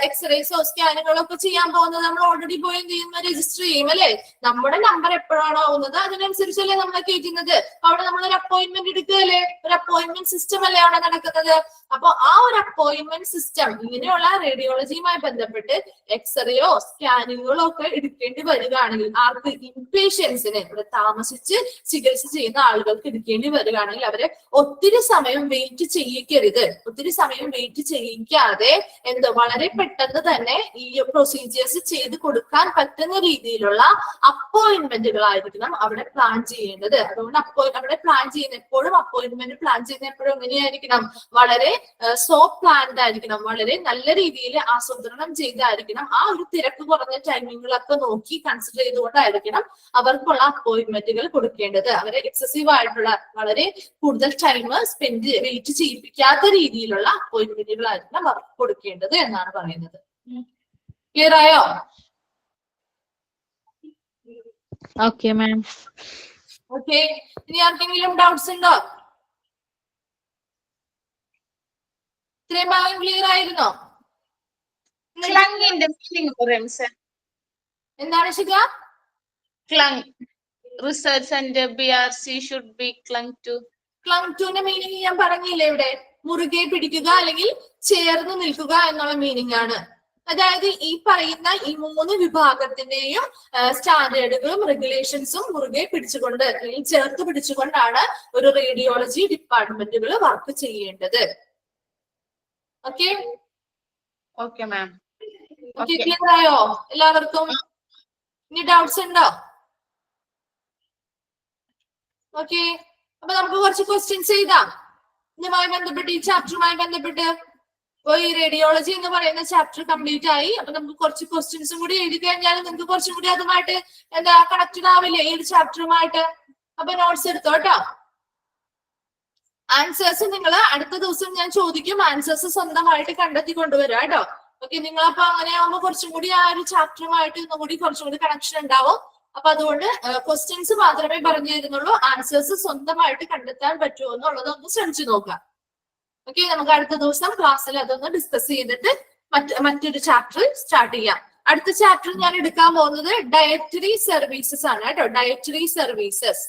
എക്സ്റേസോ സ്കാനിങ്ങുകളോ ഒക്കെ ചെയ്യാൻ പോകുന്നത്. നമ്മൾ ഓൾറെഡി പോയി ചെയ്യുന്ന രജിസ്റ്റർ ചെയ്യും അല്ലെ, നമ്മുടെ നമ്പർ എപ്പോഴാണോ ആവുന്നത് അതിനനുസരിച്ചല്ലേ നമ്മളെ കയറ്റുന്നത്. അവിടെ നമ്മളൊരു അപ്പോയിന്റ്മെന്റ് എടുക്കുകയല്ലേ, ഒരു അപ്പോയിന്റ്മെന്റ് സിസ്റ്റം അല്ലേ അവിടെ നടക്കുന്നത്. അപ്പൊ ആ ഒരു അപ്പോയിന്റ്മെന്റ് സിസ്റ്റം ഇങ്ങനെയുള്ള റേഡിയോളജിയുമായി ബന്ധപ്പെട്ട് എക്സ്റേയോ സ്കാനിങ്ങുകളോ ഒക്കെ എടുക്കേണ്ടി വരികയാണെങ്കിൽ, ആർക്ക്? ഇൻപേഷ്യൻസിനെ, ഇവിടെ താമസിച്ച് ചികിത്സ ചെയ്യുന്ന ആളുകൾക്ക് എടുക്കേണ്ടി വരികയാണെങ്കിൽ അവരെ ഒത്തിരി സമയം വെയിറ്റ് ചെയ്യിക്കരുത്. ഒത്തിരി സമയം വെയിറ്റ് ചെയ്യിക്കാതെ വളരെ പെട്ടെന്ന് തന്നെ ഈ പ്രൊസീജിയേഴ്സ് ചെയ്ത് കൊടുക്കാൻ പറ്റുന്ന രീതിയിലുള്ള അപ്പോയിന്റ്മെന്റുകളായിരിക്കണം അവിടെ പ്ലാൻ ചെയ്യേണ്ടത്. അതുകൊണ്ട് അവിടെ പ്ലാൻ ചെയ്യുന്ന എപ്പോഴും അപ്പോയിന്റ്മെന്റ് പ്ലാൻ ചെയ്യുന്ന എപ്പോഴും എങ്ങനെയായിരിക്കണം? വളരെ പ്ലാൻഡ് ആയിരിക്കണം, വളരെ നല്ല രീതിയിൽ ആസൂത്രണം ചെയ്തായിരിക്കണം. ആ ഒരു തിരക്ക് കുറഞ്ഞ ടൈമിങ്ങുകളൊക്കെ നോക്കി കൺസിഡർ ചെയ്തുകൊണ്ടായിരിക്കണം അവർക്കുള്ള അപ്പോയിന്റ്മെന്റുകൾ കൊടുക്കേണ്ടത്. അവരെ എക്സസീവ് ആയിട്ടുള്ള വളരെ കൂടുതൽ ടൈം വെയിറ്റ് ചെയ്യിപ്പിക്കാത്ത രീതിയിലുള്ള അപ്പോയിന്റ്മെന്റുകളായിരിക്കണം അവർക്ക് കൊടുക്കേണ്ടത് എന്നാണ് പറയുന്നത്. ക്ലിയർ ആയോ? Okay ma'am. ഓക്കെ, ഇനി ആർക്കെങ്കിലും ഡൗട്ട്സ് ഉണ്ടോ? ഇത്രയും ഭാഗം ക്ലിയർ ആയിരുന്നോ? ക്ലങ്ങിന്റെ മീനിങ് പറയാം സർ. എന്താണ് Shikha? Clung research and BRC should be clung to. Clung ടുന്റെ മീനിങ് ഞാൻ പറഞ്ഞില്ലേ ഇവിടെ, മുറുകെ പിടിക്കുക അല്ലെങ്കിൽ ചേർന്ന് നിൽക്കുക എന്നുള്ള മീനിങ് ആണ്. അതായത് ഈ പറയുന്ന ഈ 3 വിഭാഗത്തിന്റെയും സ്റ്റാൻഡേർഡുകളും റെഗുലേഷൻസും മുറുകെ പിടിച്ചുകൊണ്ട് അല്ലെങ്കിൽ ചേർത്ത് പിടിച്ചുകൊണ്ടാണ് ഒരു റേഡിയോളജി ഡിപ്പാർട്ട്മെന്റുകൾ വർക്ക് ചെയ്യേണ്ടത്. Okay okay ma'am. ക്ലിയർ ആയോ എല്ലാവർക്കും? ഇനി ഡൗട്ട്സ് ഉണ്ടോ? ഓക്കെ, അപ്പൊ നമുക്ക് കുറച്ച് ക്വസ്റ്റ്യൻസ് ചെയ്താം ഇതുമായി ബന്ധപ്പെട്ട്, ഈ ചാപ്റ്ററുമായി ബന്ധപ്പെട്ട്. അപ്പൊ ഈ റേഡിയോളജി എന്ന് പറയുന്ന ചാപ്റ്റർ കംപ്ലീറ്റ് ആയി. അപ്പൊ നമുക്ക് കുറച്ച് ക്വസ്റ്റ്യൻസും കൂടി എഴുതി കഴിഞ്ഞാൽ നിങ്ങൾക്ക് കുറച്ചും കൂടി അതുമായിട്ട് കണക്റ്റഡ് ആവില്ലേ ഈ ഒരു ചാപ്റ്ററുമായിട്ട്? അപ്പൊ നോട്ട്സ് എടുത്തോ കേട്ടോ. ആൻസേഴ്സ് നിങ്ങൾ അടുത്ത ദിവസം ഞാൻ ചോദിക്കും, ആൻസേഴ്സ് സ്വന്തമായിട്ട് കണ്ടെത്തി കൊണ്ടുവരാം കേട്ടോ. ഓക്കെ, നിങ്ങളപ്പോ അങ്ങനെ ആവുമ്പോ കുറച്ചും കൂടി ആ ഒരു ചാപ്റ്ററുമായിട്ട് ഒന്നും കൂടി കുറച്ചും കൂടി കണക്ഷൻ ഉണ്ടാവും. അപ്പൊ അതുകൊണ്ട് ക്വസ്റ്റ്യൻസ് മാത്രമേ പറഞ്ഞു തരുന്നുള്ളൂ, ആൻസേഴ്സ് സ്വന്തമായിട്ട് കണ്ടെത്താൻ പറ്റുമോ എന്നുള്ളത് ഒന്ന് ശ്രമിച്ചു നോക്കാം. ഓക്കെ, നമുക്ക് അടുത്ത ദിവസം ക്ലാസ്സിൽ അതൊന്ന് ഡിസ്കസ് ചെയ്തിട്ട് മറ്റൊരു ചാപ്റ്റർ സ്റ്റാർട്ട് ചെയ്യാം. അടുത്ത ചാപ്റ്റർ ഞാൻ എടുക്കാൻ പോകുന്നത് ഡയറ്ററി സർവീസസ് ആണ് കേട്ടോ. ഡയറ്ററി സർവീസസ്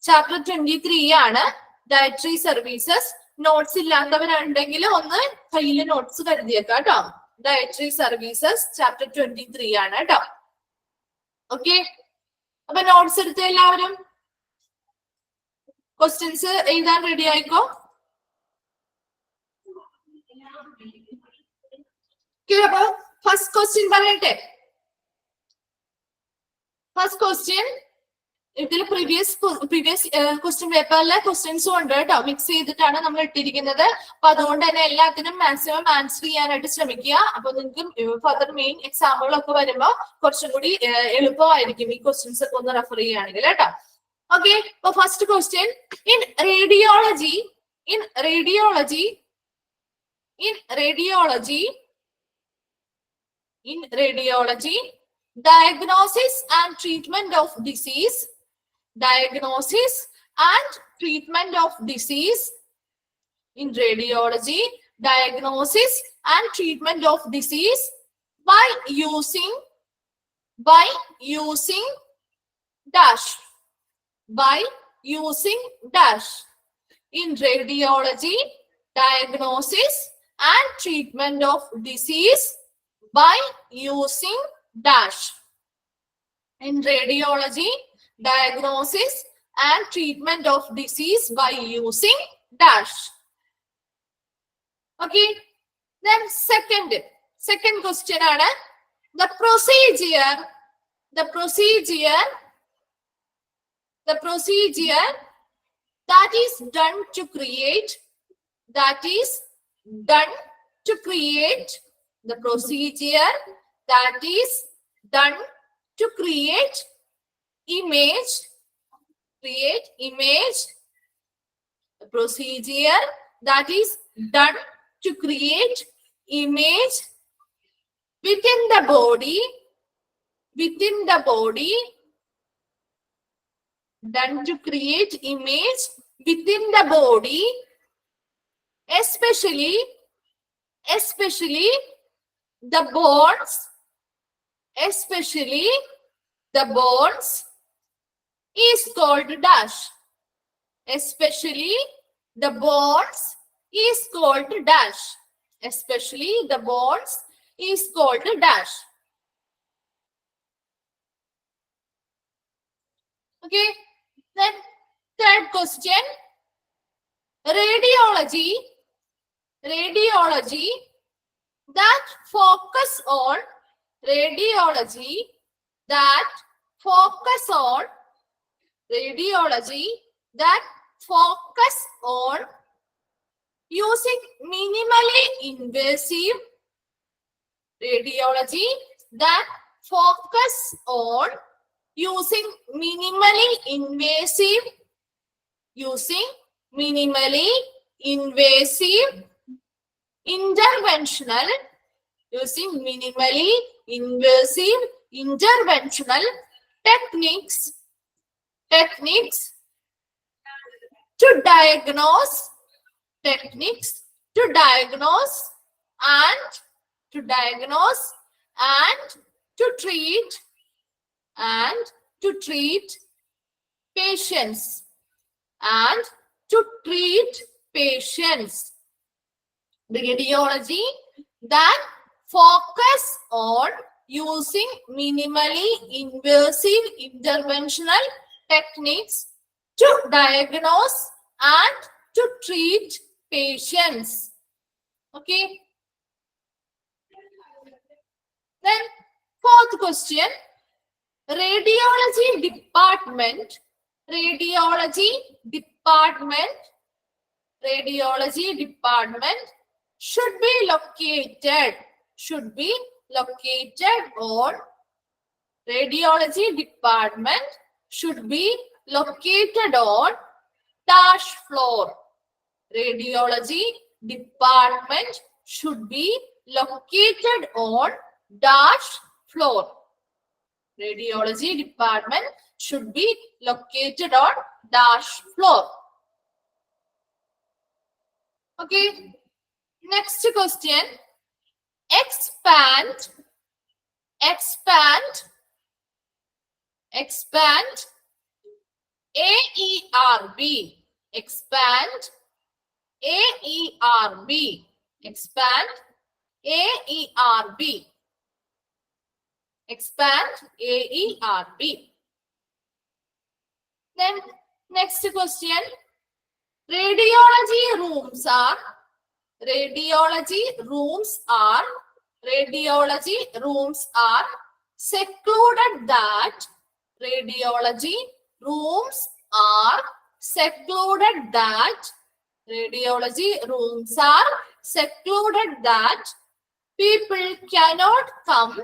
ചാപ്റ്റർ 23 ആണ്. Dietary services. നോട്ട്സ് ഇല്ലാത്തവരുണ്ടെങ്കിൽ ഒന്ന് കയ്യിൽ നോട്ട്സ് കരുതിയേക്കാം കേട്ടോ. ഡയറ്ററി സർവീസസ് ചാപ്റ്റർ 23 ആണ് കേട്ടോ. ഓക്കെ, അപ്പൊ നോട്ട്സ് എടുത്ത എല്ലാവരും ക്വസ്റ്റ്യൻസ് എഴുതാൻ റെഡി ആയിക്കോ. അപ്പൊ ഫസ്റ്റ് ക്വസ്റ്റ്യൻ പറയട്ടെ. ഫസ്റ്റ് ക്വസ്റ്റ്യൻ ഇതിൽ പ്രീവിയസ് ക്വസ്റ്റ്യൻ പേപ്പറിലെ ക്വസ്റ്റ്യൻസും ഉണ്ട് കേട്ടോ. മിക്സ് ചെയ്തിട്ടാണ് നമ്മൾ ഇട്ടിരിക്കുന്നത്. അപ്പൊ അതുകൊണ്ട് തന്നെ എല്ലാത്തിനും മാക്സിമം ആൻസർ ചെയ്യാനായിട്ട് ശ്രമിക്കുക. അപ്പൊ നിങ്ങൾക്ക് ഫർദർ മെയിൻ എക്സാമ്പിളൊക്കെ വരുമ്പോൾ കുറച്ചും കൂടി എളുപ്പമായിരിക്കും ഈ ക്വസ്റ്റ്യൻസ് ഒക്കെ ഒന്ന് റെഫർ ചെയ്യുകയാണെങ്കിൽ കേട്ടോ. ഓക്കെ, അപ്പൊ first question, in radiology, diagnosis and treatment of disease in radiology, diagnosis and treatment of disease by using dash in radiology, diagnosis and treatment of disease by using dash. In radiology, diagnosis and treatment of disease by using dash. Okay, then second question ആണ് The procedure that is done to create, the procedure that is done to create image, the procedure that is done to create image within the body, done to create image within the body, especially the bones, is called dash. Especially the bones is called dash. Especially the bones is called dash. Okay, then third question. Radiology that focus on using minimally invasive, using minimally invasive interventional techniques to diagnose and to treat patients, Radiology that focus on using minimally invasive interventional techniques to diagnose and to treat patients. Okay. Then fourth question. Radiology department should be located on radiology department should be located on dash floor. Radiology department should be located on dash floor. Radiology department should be located on dash floor. Okay. Next question. Expand AERB. Expand AERB. Expand AERB. Expand AERB. Then next question. Radiology rooms are secluded that radiology rooms are secluded that people cannot come.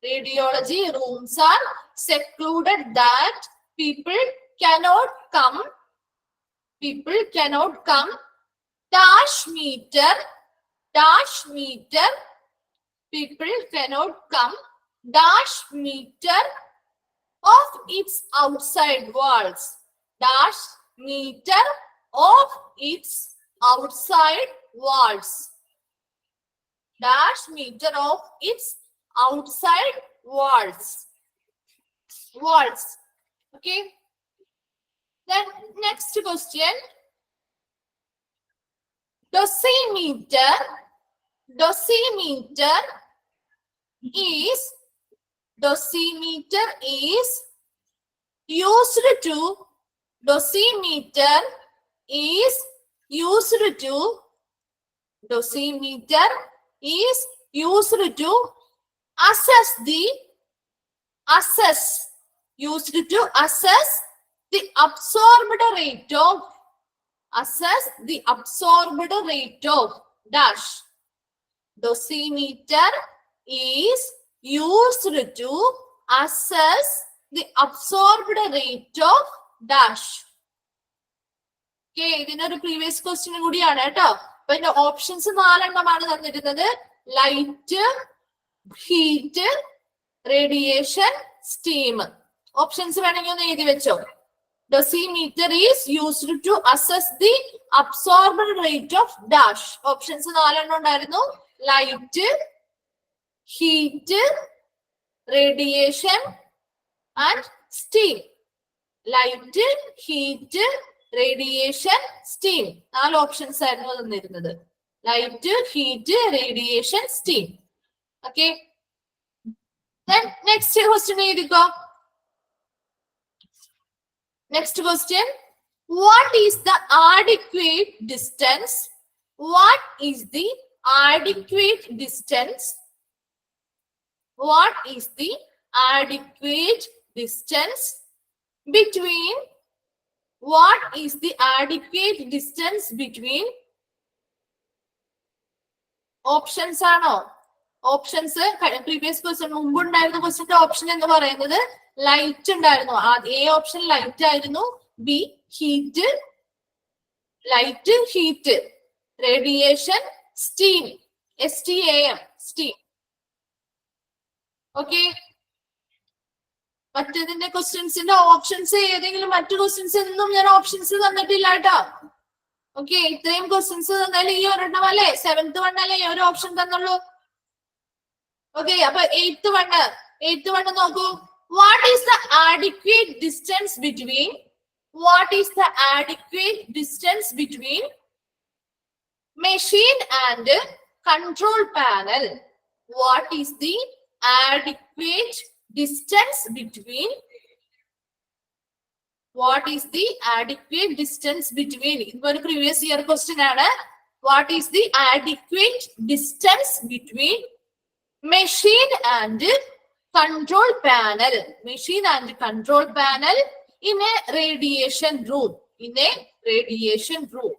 Radiology rooms are secluded that people cannot come. Dash meter people cannot come. Dash meter of its outside walls. Dash meter of its outside walls. Dash meter of its outside walls. Okay. Then next question. Dosimeter is used to assess used to assess the absorbed rate of dash. Dosimeter is used to assess the absorbed rate of dash. Okay, ഇതിനൊരു previous question കൂടിയാണ് കേട്ടോ. അപ്പൊ ഇതിന്റെ options 4 എണ്ണമാണ് തന്നിരുന്നത്. Light, heat, radiation, steam. Options വേണമെങ്കിൽ ഒന്ന് എഴുതി വെച്ചോ. Dosimeter is used to assess the absorbed rate of dash. Options 4 എണ്ണം ഉണ്ടായിരുന്നു. Light, heat, radiation and steam. Light, heat, radiation, steam. 4 options ആയിരുന്നു തന്നിരുന്നത്. Light, heat, radiation, steam. Okay, next question എഴുതിക്കോ. Next question. What is the adequate distance? What is the adequate distance? What is the adequate distance between? What is the adequate distance between? Options ആണോ? Options previous question മുമ്പ് ഉണ്ടായിരുന്ന ക്വസ്റ്റ്യന്റെ option എന്ന് പറയുന്നത് light ഉണ്ടായിരുന്നു. A option light ആയിരുന്നു. B heat, light, heat. Radiation, steam, STEAM, steam. Okay, മറ്റേതിന്റെ ക്വസ്റ്റ്യൻസിന്റെ ഓപ്ഷൻസ് ഏതെങ്കിലും മറ്റു ക്വസ്റ്റ്യൻസ് ഒന്നും ഞാൻ ഓപ്ഷൻസ് തന്നിട്ടില്ല കേട്ടോ. ഓക്കെ, ഇത്രയും ക്വസ്റ്റ്യൻസ് തന്നാലും ഈ ഒരെണ്ണം അല്ലേ, 7th വൺ അല്ലേ ഈ ഒരു ഓപ്ഷൻ തന്നുള്ളൂ. ഓക്കെ, അപ്പൊ 8th വൺ നോക്കൂ. What is the adequate distance between? What is the adequate distance between machine and control panel? What is the adequate distance between? What is the adequate distance between? This is a previous year question. What is the adequate distance between machine and control panel? Machine and control panel in a radiation room. In a radiation room.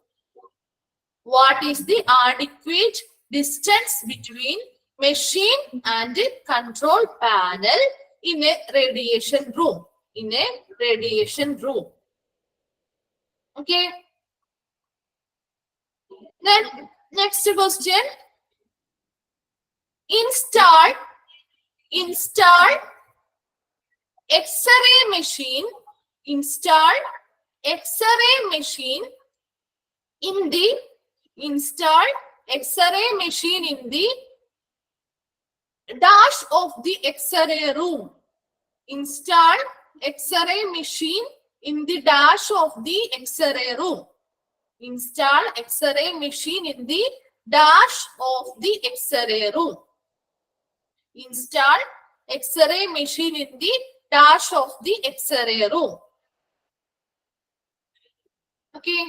What is the adequate distance between machine and control panel in a radiation room? In a radiation room. Okay. Then next question. Install X-ray machine. Install X-ray machine in the dash of the X-ray room. Install X-ray machine in the dash of the X-ray room. Install X-ray machine in the dash of the X-ray room. Install X-ray machine in the dash of the X-ray room. Okay.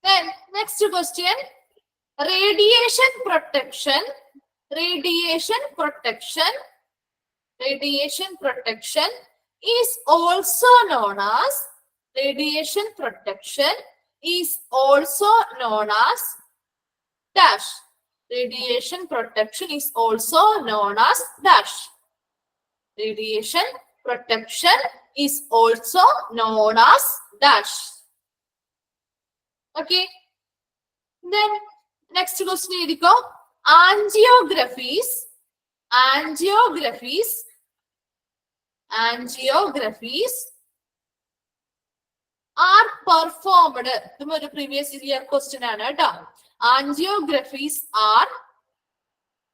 Then next question. Radiation protection. Radiation protection is also known as dash. Radiation protection is also known as dash. Radiation protection is also known as dash. Okay. Then next question is angiographies are performed. The previous year question angiographies are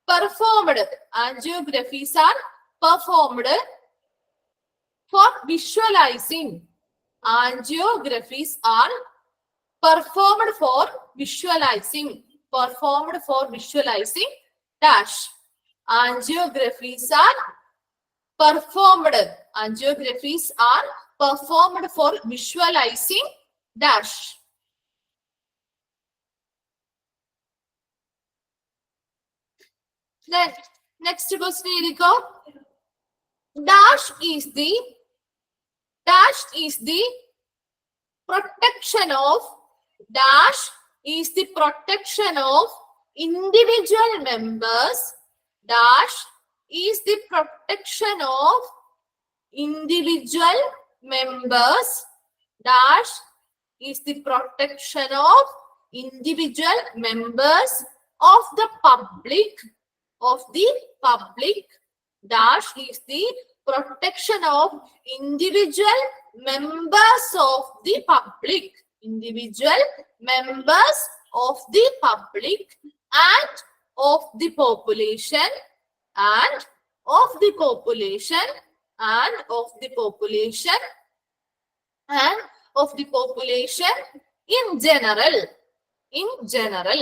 performed. Angiographies are performed for visualizing. Angiographies are performed for visualizing. Performed for visualizing dash. Angiographies are performed. Angiographies are performed for visualizing dash. Then Next question എഴുതിക്കോ. Dash is the protection of dash is the protection of individual members. Dash is the protection of individual members. Dash is the protection of individual members of the public. Dash is the protection of individual members of the public. Individual members of the public and of the population and of the population and of the population and of the population in general. In general.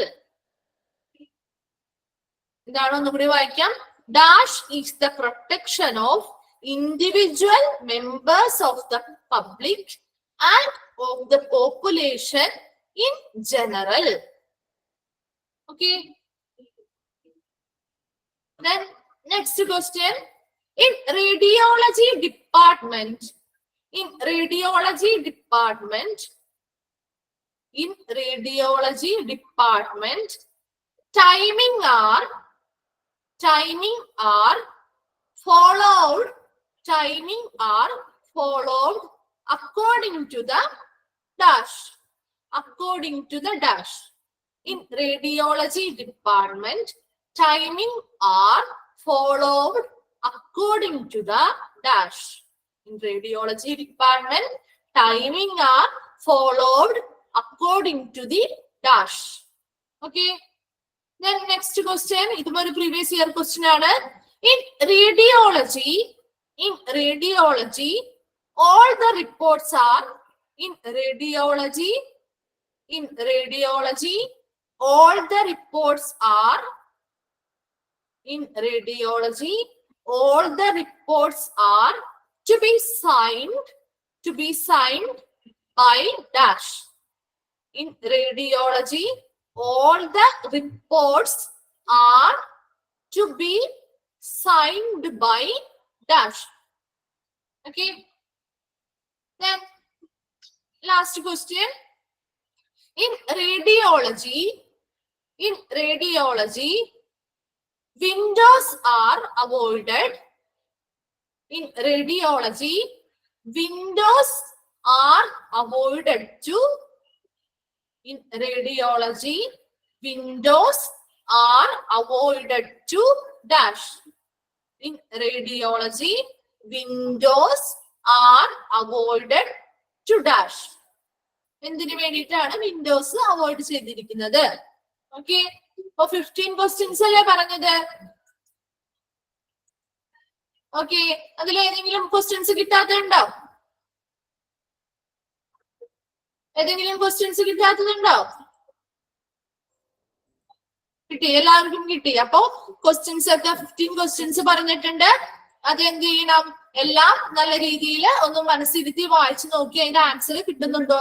ഇതാണ് ഒന്നുകൂടി വായിക്കാം. Dash is the protection of individual members of the public and of the population in general. Okay. Then next question. In radiology department, timing are followed according to the dash. In radiology department, timing are followed according to the dash. In radiology department, timing are followed according to the dash. Okay. Then next question, ഇതും ഒരു previous year question ആണ്. In radiology, all the reports are to be signed by dash. In radiology, all the reports are to be signed by dash. Okay. Then last question. In radiology, windows are avoided. In radiology, windows are avoided to. In radiology, windows are avoided to dash. In radiology, windows are avoided to dash. എന്തിനു വേണ്ടിയിട്ടാണ് Windows avoid ചെയ്തിരിക്കുന്നത്? Okay. അപ്പൊ 15 questions അല്ലേ പറഞ്ഞത്? Okay. അതിൽ ഏതെങ്കിലും questions കിട്ടാത്തതുണ്ടോ? ഏതെങ്കിലും questions കിട്ടാത്തതുണ്ടോ? കിട്ടി, എല്ലാവർക്കും കിട്ടി. അപ്പൊ ക്വസ്റ്റ്യൻസ് ഒക്കെ 15 ക്വസ്റ്റ്യൻസ് പറഞ്ഞിട്ടുണ്ട്. അതെന്ത് ചെയ്യണം? എല്ലാം നല്ല രീതിയിൽ ഒന്ന് മനസ്സിരുത്തി വായിച്ചു നോക്കി അതിന്റെ ആൻസർ കിട്ടുന്നുണ്ടോ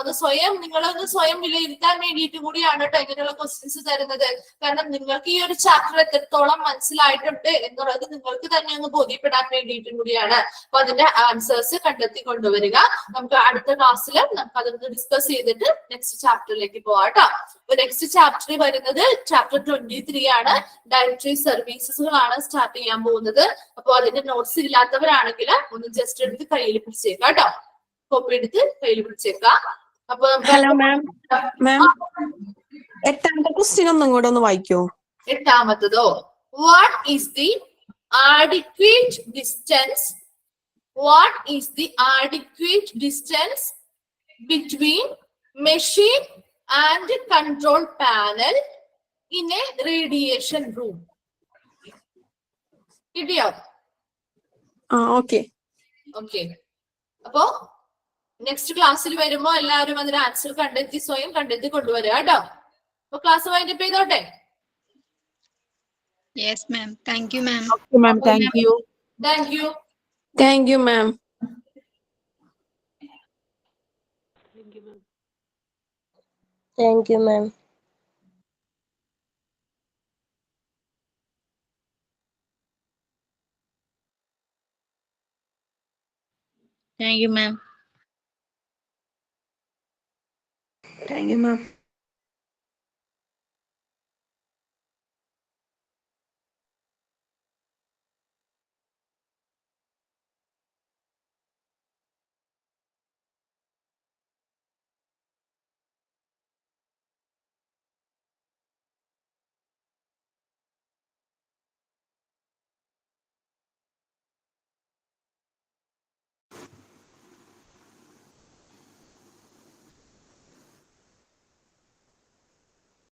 എന്ന് നിങ്ങളൊന്ന് സ്വയം വിലയിരുത്താൻ വേണ്ടിയിട്ട് കൂടിയാണ് കേട്ടോ ഇങ്ങനെയുള്ള ക്വസ്റ്റ്യൻസ് തരുന്നത്. കാരണം നിങ്ങൾക്ക് ഈ ഒരു ചാപ്റ്റർ എത്രത്തോളം മനസ്സിലായിട്ടുണ്ട് എന്നുള്ളത് നിങ്ങൾക്ക് തന്നെ ഒന്ന് ബോധ്യപ്പെടാൻ വേണ്ടിയിട്ടും കൂടിയാണ്. അപ്പൊ അതിന്റെ ആൻസേഴ്സ് കണ്ടെത്തി കൊണ്ടുവരിക. നമുക്ക് അടുത്ത ക്ലാസ്സിൽ നമുക്ക് അതൊന്ന് ഡിസ്കസ് ചെയ്തിട്ട് നെക്സ്റ്റ് ചാപ്റ്ററിലേക്ക് പോവാം കേട്ടോ. അപ്പൊ നെക്സ്റ്റ് ചാപ്റ്റർ വരുന്നത് ചാപ്റ്റർ 23 ആണ്. ഡയറക്ടറി സർവീസസുകളാണ് സ്റ്റാർട്ട് ചെയ്യാൻ പോകുന്നത്. അപ്പൊ അതിന്റെ നോട്ട്സ് ഇല്ലാത്തവരാണെങ്കിൽ ഒന്ന് ജസ്റ്റ് എടുത്ത് കയ്യിൽ പിടിച്ചേക്കാം കേട്ടോ. കോപ്പി എടുത്ത് കയ്യിൽ പിടിച്ചേക്കാം. അപ്പൊ ഹലോ മാം, എട്ടാമത്തെ ക്വസ്റ്റ്യൻ ഒന്നും കൂടെ ഒന്ന് വായിക്കോ? എട്ടാമത്തതോ, what is the adequate distance? What is the adequate distance between machine and control panel in a radiation room? കിട്ടിയോ? ഓക്കെ. അപ്പോ നെക്സ്റ്റ് ക്ലാസ്സിൽ വരുമ്പോ എല്ലാവരും അതിന് ആൻസർ സ്വയം കണ്ടെത്തി കൊണ്ടുവരിക കേട്ടോ. അപ്പൊ ക്ലാസ് വൈൻഡപ്പ് ചെയ്തോട്ടെ. Yes, ma'am. Thank you, ma'am. Okay, ma'am. Thank you. Thank you. Thank you, ma'am. Thank you, ma'am. Thank you ma'am. Thank you ma'am.